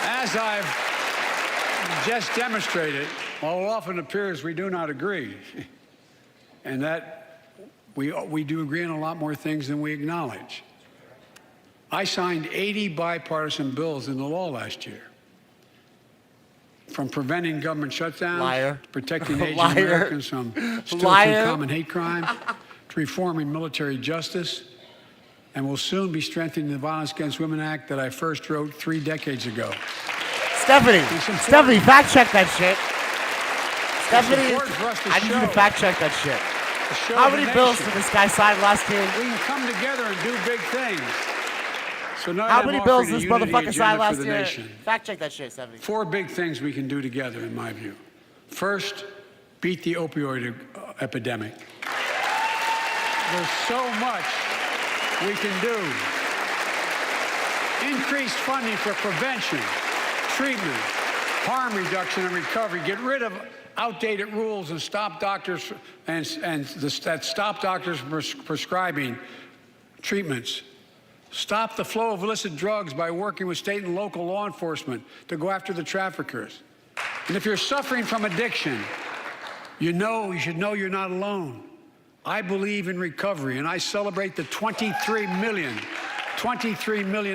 as I've just demonstrated, while it often appears we do not agree, and that we do agree on a lot more things than we acknowledge. I signed 80 bipartisan bills into law last year. From preventing government shutdowns, Liar. to protecting Asian Liar. Americans from still Liar. too common hate crimes, to reforming military justice, and will soon be strengthening the Violence Against Women Act that I first wrote 3 decades ago. Stephanie, Stephanie, fact check that shit. Stephanie, important for us to I need you to show. fact check that shit. To show How the many bills nation did this guy sign last year? we can come together and do big things. So now How I'm many offering bills a did this unity motherfucker sign agenda last for the year? nation. Fact check that shit, Stephanie. 4 big things we can do together, in my view. First, beat the opioid epidemic. There's so much we can do. Increase funding for prevention, treatment, harm reduction, and recovery. Get rid of outdated rules and stop doctors stop doctors prescribing treatments. Stop the flow of illicit drugs by working with state and local law enforcement to go after the traffickers. And if you're suffering from addiction, you should know you're not alone. I believe in recovery, and I celebrate the 23 million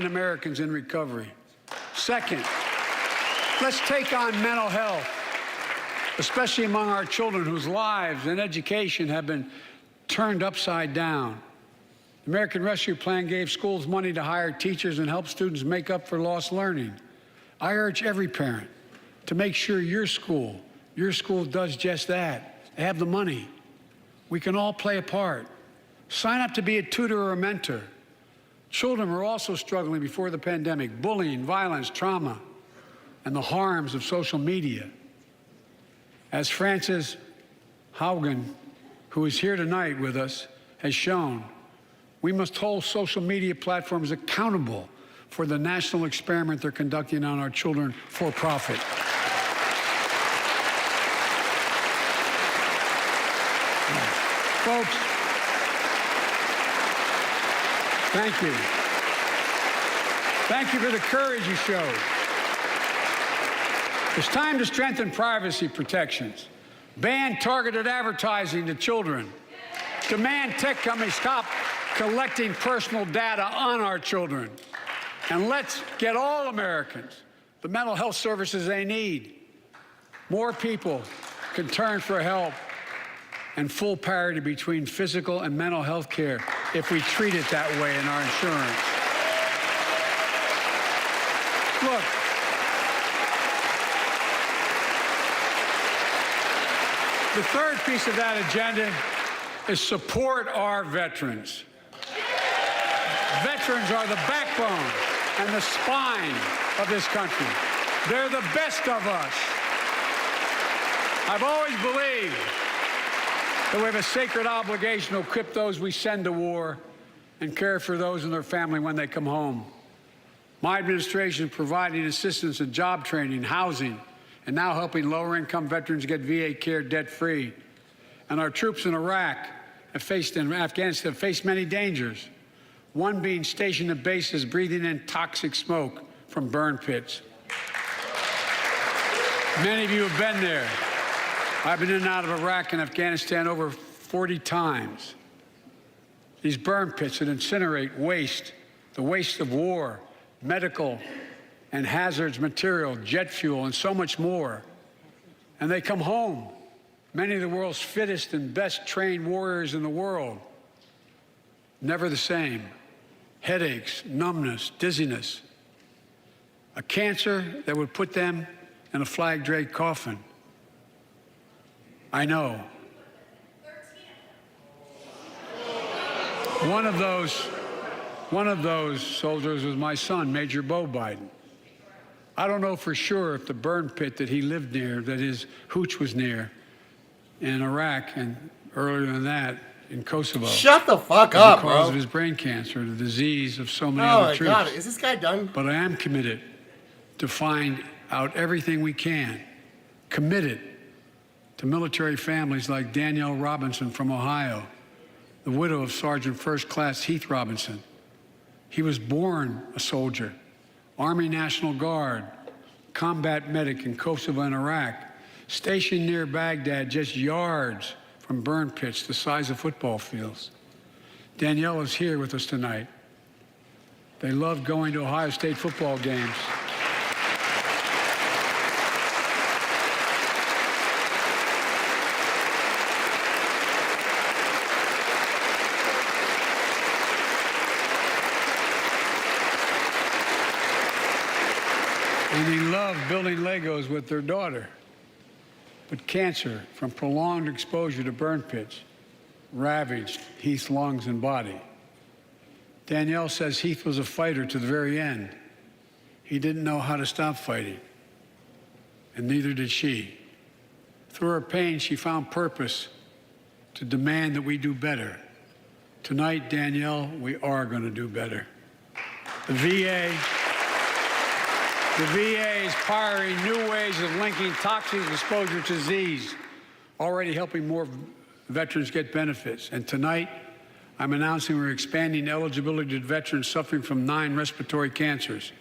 Americans in recovery. Second, let's take on mental health, especially among our children whose lives and education have been turned upside down. The American Rescue Plan gave schools money to hire teachers and help students make up for lost learning. I urge every parent to make sure your school does just that. They have the money. We can all play a part. Sign up to be a tutor or a mentor. Children were also struggling before the pandemic: bullying, violence, trauma, and the harms of social media. As Frances Haugen, who is here tonight with us, has shown, we must hold social media platforms accountable for the national experiment they're conducting on our children for profit. Folks, thank you. Thank you for the courage you showed. It's time to strengthen privacy protections, ban targeted advertising to children, demand tech companies stop collecting personal data on our children, and let's get all Americans the mental health services they need. More people can turn for help and full parity between physical and mental health care if we treat it that way in our insurance. Look, the third piece of that agenda is support our veterans. Veterans are the backbone and the spine of this country. They're the best of us. I've always believed that we have a sacred obligation to equip those we send to war and care for those and their family when they come home. My administration is providing assistance in job training, housing, and now helping lower-income veterans get VA care debt-free. And our troops in Iraq and Afghanistan have faced many dangers, one being stationed at bases breathing in toxic smoke from burn pits. Many of you have been there. I've been in and out of Iraq and Afghanistan over 40 times. These burn pits that incinerate waste, the waste of war, medical and hazardous material, jet fuel, and so much more. And they come home, many of the world's fittest and best trained warriors in the world. Never the same. Headaches, numbness, dizziness. A cancer that would put them in a flag-draped coffin. I know. One of those soldiers was my son, Major Beau Biden. I don't know for sure if the burn pit that he lived near, that his hooch was near in Iraq, and earlier than that in Kosovo. Shut the fuck up, because bro. of his brain cancer, the disease of so many Oh other my troops. God, is this guy done? But I am committed to find out everything we can, committed to military families like Danielle Robinson from Ohio, the widow of Sergeant First Class Heath Robinson. He was born a soldier, Army National Guard, combat medic in Kosovo and Iraq, stationed near Baghdad, just yards from burn pits the size of football fields. Danielle is here with us tonight. They loved going to Ohio State football games. And he loved building Legos with their daughter. But cancer from prolonged exposure to burn pits ravaged Heath's lungs and body. Danielle says Heath was a fighter to the very end. He didn't know how to stop fighting, and neither did she. Through her pain, she found purpose to demand that we do better. Tonight, Danielle, we are going to do better. The VA is pioneering new ways of linking toxic exposure to disease, already helping more veterans get benefits. And tonight, I'm announcing we're expanding eligibility to veterans suffering from 9 respiratory cancers.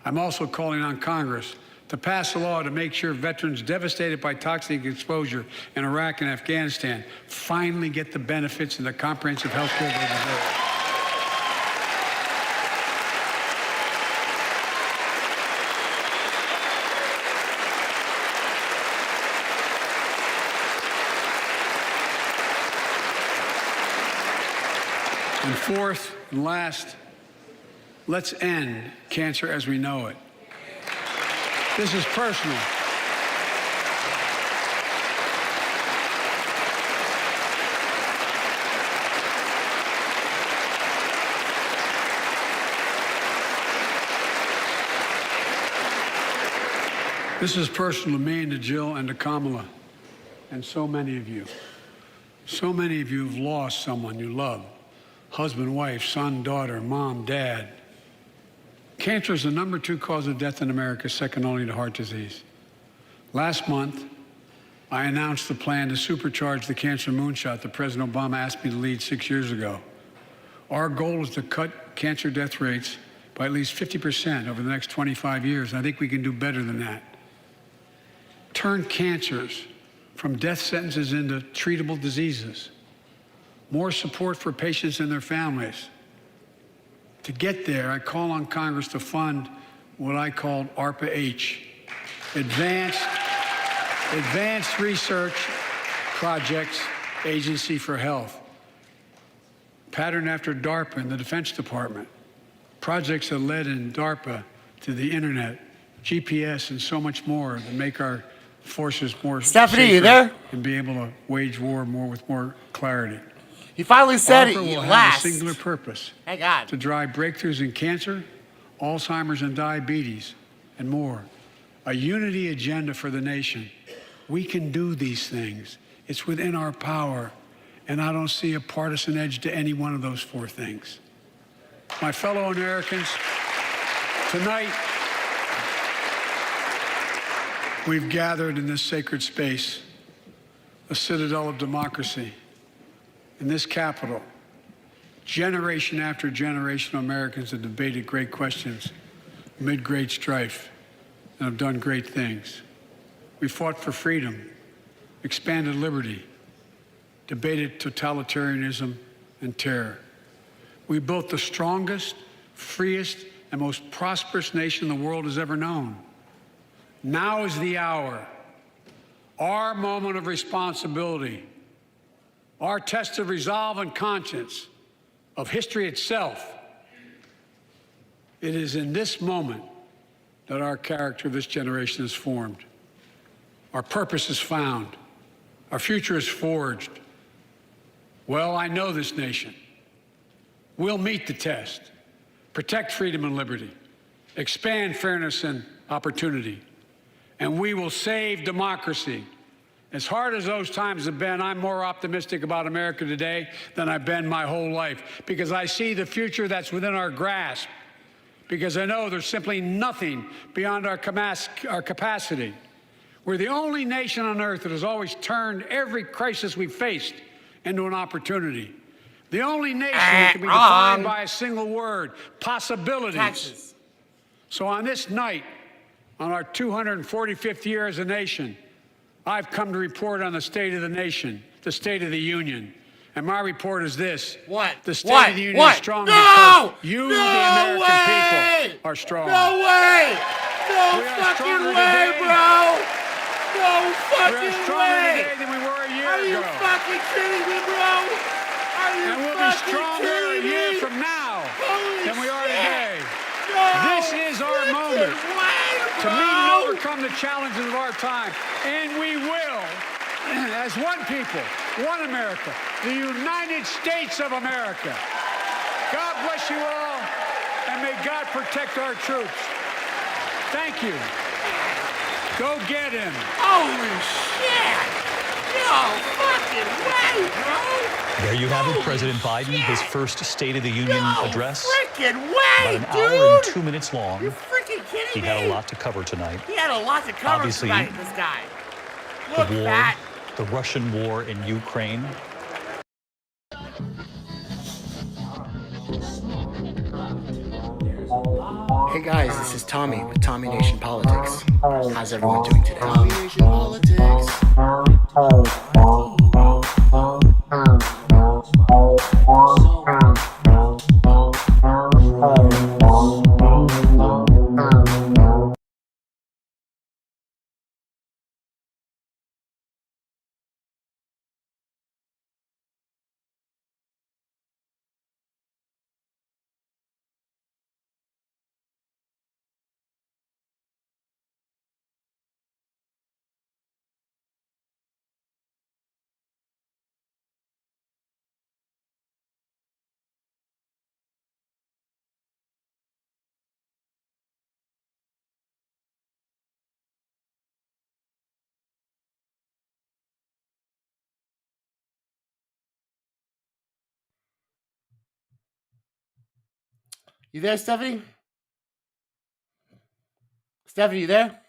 I'm also calling on Congress to pass a law to make sure veterans devastated by toxic exposure in Iraq and Afghanistan finally get the benefits and the comprehensive health care they deserve. And fourth and last, let's end cancer as we know it. This is personal. This is personal to me and to Jill and to Kamala and so many of you. So many of you have lost someone you love. Husband, wife, son, daughter, mom, dad. Cancer is the #2 cause of death in America, second only to heart disease. Last month, I announced the plan to supercharge the cancer moonshot that President Obama asked me to lead 6 years ago. Our goal is to cut cancer death rates by at least 50% over the next 25 years. I think we can do better than that. Turn cancers from death sentences into treatable diseases. More support for patients and their families. To get there, I call on Congress to fund what I called ARPA-H, Advanced Research Projects Agency for Health, patterned after DARPA in the Defense Department. Projects that led in DARPA to the internet, GPS, and so much more that make our forces more Stephanie, safer you there? and be able to wage war with more clarity. He finally said ARPA it will have last. a singular purpose. Thank God. To drive breakthroughs in cancer, Alzheimer's and diabetes, and more. A unity agenda for the nation. We can do these things. It's within our power, and I don't see a partisan edge to any one of those 4 things. My fellow Americans, tonight, we've gathered in this sacred space, a citadel of democracy, in this Capitol. Generation after generation of Americans have debated great questions amid great strife and have done great things. We fought for freedom, expanded liberty, debated totalitarianism and terror. We built the strongest, freest, and most prosperous nation the world has ever known. Now is the hour, our moment of responsibility, our test of resolve and conscience, of history itself. It is in this moment that our character of this generation is formed. Our purpose is found. Our future is forged. Well, I know this nation. We'll meet the test, protect freedom and liberty, expand fairness and opportunity, and we will save democracy As hard as those times have been, I'm more optimistic about America today than I've been my whole life, because I see the future that's within our grasp, because I know there's simply nothing beyond our capacity. We're the only nation on earth that has always turned every crisis we've faced into an opportunity. The only nation that can be defined by a single word: possibilities. Taxes. So on this night, on our 245th year as a nation, I've come to report on the state of the nation, the State of the Union. And my report is this. What? The State of the Union is strong because you, the American people, are strong. No way! No We are fucking stronger way, today. bro! No We are fucking stronger way! today than we were a year Are you ago. fucking kidding me, bro? Are you And we'll be fucking stronger a kidding year me? from now Holy than we are shit. today. No This is our fucking moment way, to bro. meet and overcome the challenges of our time. And we will, as one people, one America, the United States of America. God bless you all, and may God protect our troops. Thank you. Go get him. Holy shit! No fucking way, bro! There you have it, Holy President Biden, his first State of the Union No address. freaking About way, an dude! hour and 2 minutes long. You freaking kidding He me? had a lot to cover tonight. He had a lot to cover Obviously, tonight, this guy. The Look at war, that. the Russian war in Ukraine. Hey guys, this is Tommy with Tommy Nation Politics. How's everyone doing today? Tommy Nation Politics. You there, Stephanie? Stephanie, you there?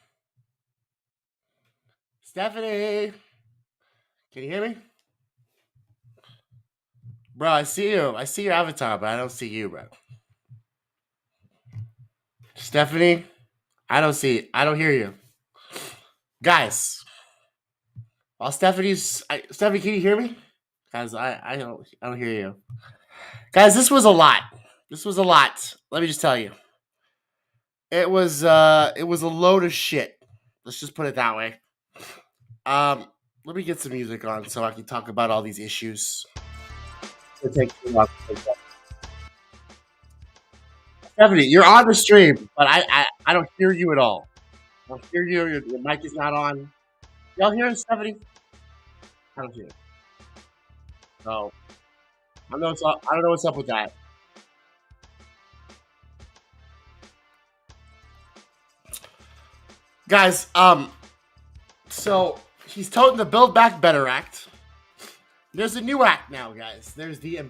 Stephanie! Can you hear me? Bro, I see you. I see your avatar, but I don't see you, bro. Stephanie, I don't hear you. Guys, while Stephanie, can you hear me? Guys, I don't hear you. Guys, this was a lot. Let me just tell you. It was a load of shit. Let's just put it that way. Let me get some music on so I can talk about all these issues. It'll take too long to take that. Stephanie, you're on the stream, but I don't hear you at all. I don't hear you. Your mic is not on. Y'all hear us, Stephanie? I don't hear it. No. I don't know what's up with that. Guys, so he's toting the Build Back Better Act. There's a new act now, guys. There's the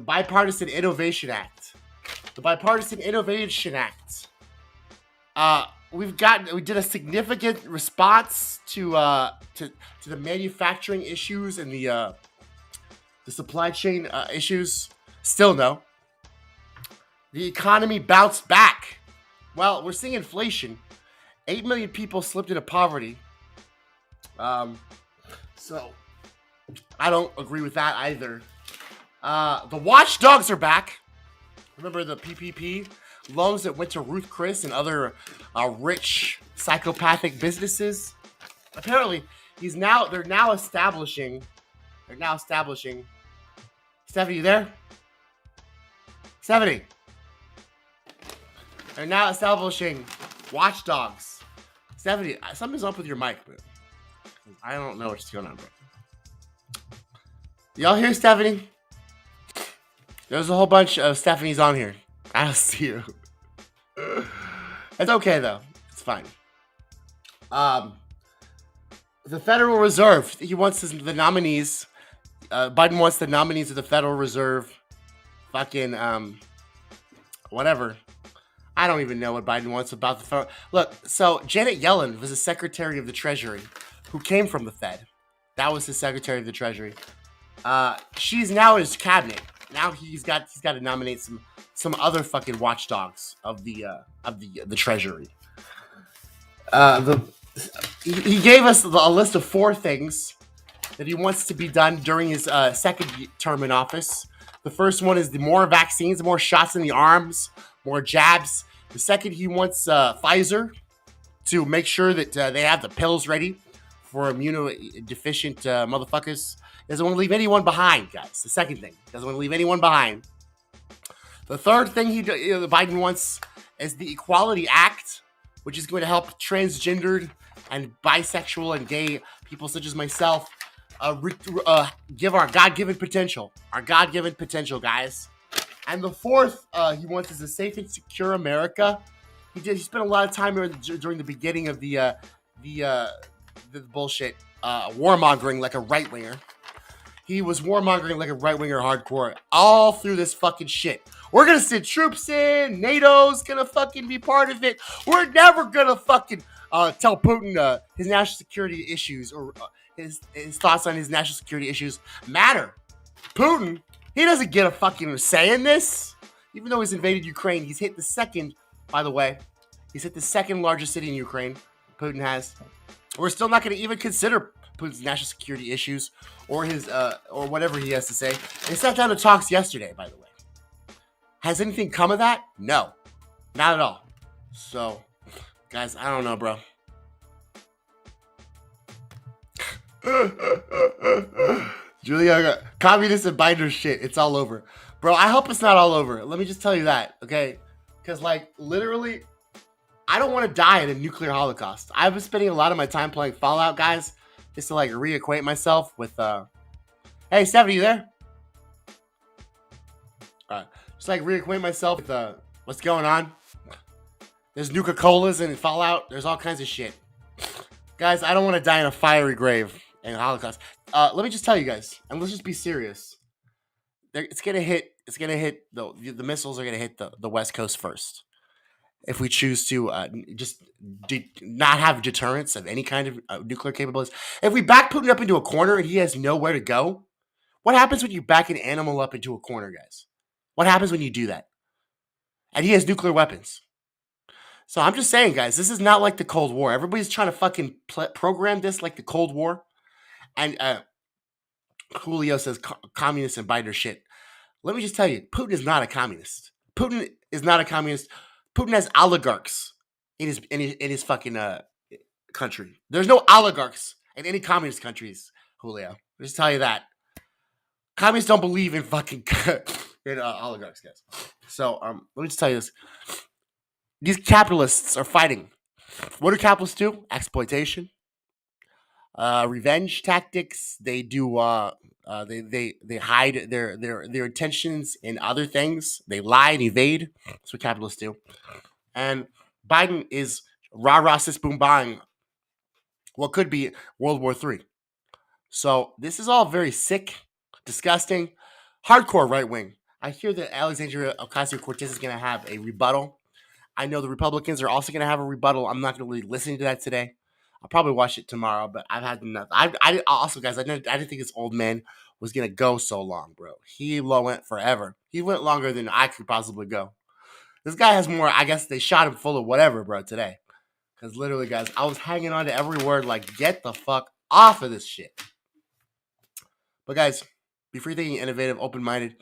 Bipartisan Innovation Act. The Bipartisan Innovation Act. We did a significant response to the manufacturing issues and the supply chain issues. Still no. The economy bounced back. Well, we're seeing inflation. 8 million people slipped into poverty. So I don't agree with that either. The watchdogs are back. Remember the PPP loans that went to Ruth Chris and other rich psychopathic businesses? Apparently, they're now establishing. Stephanie, you there? Stephanie. They're now establishing watchdogs. Stephanie, something's up with your mic, man. I don't know what's going on, bro. Y'all hear Stephanie? There's a whole bunch of Stephanies on here. I don't see you. It's okay though. It's fine. The Federal Reserve. He wants the nominees. Biden wants the nominees of the Federal Reserve. Fucking whatever. I don't even know what Biden wants about the Federal. Look, so Janet Yellen was the Secretary of the Treasury, who came from the Fed. That was the Secretary of the Treasury. She's now in his cabinet. Now he's got to nominate some other fucking watchdogs of the Treasury. He gave us a list of 4 things that he wants to be done during his second term in office. The first one is the more vaccines, more shots in the arms, more jabs. The second, he wants Pfizer to make sure that they have the pills ready for immunodeficient motherfuckers. Doesn't want to leave anyone behind, guys. The second thing, doesn't want to leave anyone behind. The third thing Biden wants is the Equality Act, which is going to help transgendered and bisexual and gay people such as myself give our God-given potential. Our God-given potential, guys. And the fourth he wants is a safe and secure America. He spent a lot of time during the beginning of the bullshit warmongering like a right-winger. He was warmongering like a right-winger hardcore all through this fucking shit. We're gonna send troops in. NATO's gonna fucking be part of it. We're never gonna fucking tell Putin his national security issues or his thoughts on his national security issues matter. Putin, he doesn't get a fucking say in this. Even though he's invaded Ukraine, he's hit the second, by the way, he's hit the second largest city in Ukraine. Putin has. We're still not going to even consider Putin's national security issues or his or whatever he has to say. They sat down to talks yesterday, by the way. Has anything come of that? No, not at all. So, guys, I don't know, bro. Julia, communist and binder shit. It's all over. Bro, I hope it's not all over. Let me just tell you that, okay? Because, like, literally, I don't want to die in a nuclear holocaust. I've been spending a lot of my time playing Fallout, guys, just to, like, reacquaint myself with, Hey, Stephanie, you there? Alright. Just, like, reacquaint myself with, what's going on. There's Nuka-Colas in Fallout. There's all kinds of shit. Guys, I don't want to die in a fiery grave in a holocaust. Let me just tell you guys, and let's just be serious. It's gonna hit. The missiles are gonna hit the West Coast first. If we choose to not have deterrence of any kind of nuclear capabilities, if we back Putin up into a corner and he has nowhere to go, what happens when you back an animal up into a corner, guys? What happens when you do that? And he has nuclear weapons. So I'm just saying, guys, this is not like the Cold War. Everybody's trying to fucking program this like the Cold War. And Julio says communist and binder shit. Let me just tell you, Putin is not a communist. Putin is not a communist. Putin has oligarchs in his fucking country. There's no oligarchs in any communist countries, Julio. I'll just tell you that. Communists don't believe in fucking in oligarchs, guys. So let me just tell you this. These capitalists are fighting. What do capitalists do? Exploitation. Revenge tactics. They do. They hide their intentions in other things. They lie and evade. That's what capitalists do. And Biden is rah sis boom bang. What could be World War III. So this is all very sick, disgusting, hardcore right wing. I hear that Alexandria Ocasio-Cortez is going to have a rebuttal. I know the Republicans are also going to have a rebuttal. I'm not going to really listen to that today. I'll probably watch it tomorrow, but I've had enough. I also, guys, I didn't think this old man was going to go so long, bro. He went forever. He went longer than I could possibly go. This guy has more. I guess they shot him full of whatever, bro, today. Because literally, guys, I was hanging on to every word like, get the fuck off of this shit. But, guys, be free thinking, innovative, open-minded.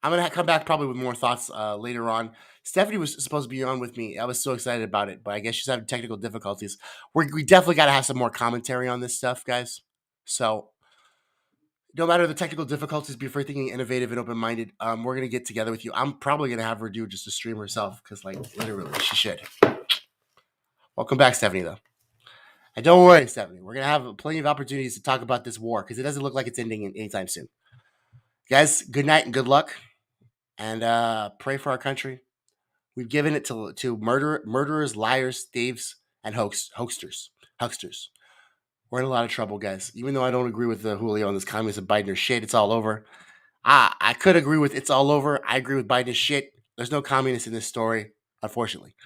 I'm going to come back probably with more thoughts later on. Stephanie was supposed to be on with me. I was so excited about it, but I guess she's having technical difficulties. We definitely got to have some more commentary on this stuff, guys. So, no matter the technical difficulties, be free thinking, innovative, and open-minded. We're going to get together with you. I'm probably going to have her do just a stream herself because, like, literally, she should. Welcome back, Stephanie, though. And don't worry, Stephanie. We're going to have plenty of opportunities to talk about this war because it doesn't look like it's ending anytime soon. Guys, good night and good luck. And pray for our country. We've given it to murderers, liars, thieves, and hoaxsters. We're in a lot of trouble, guys. Even though I don't agree with Julio on this communist and Biden or shit, it's all over. I could agree with it's all over. I agree with Biden shit. There's no communists in this story, unfortunately.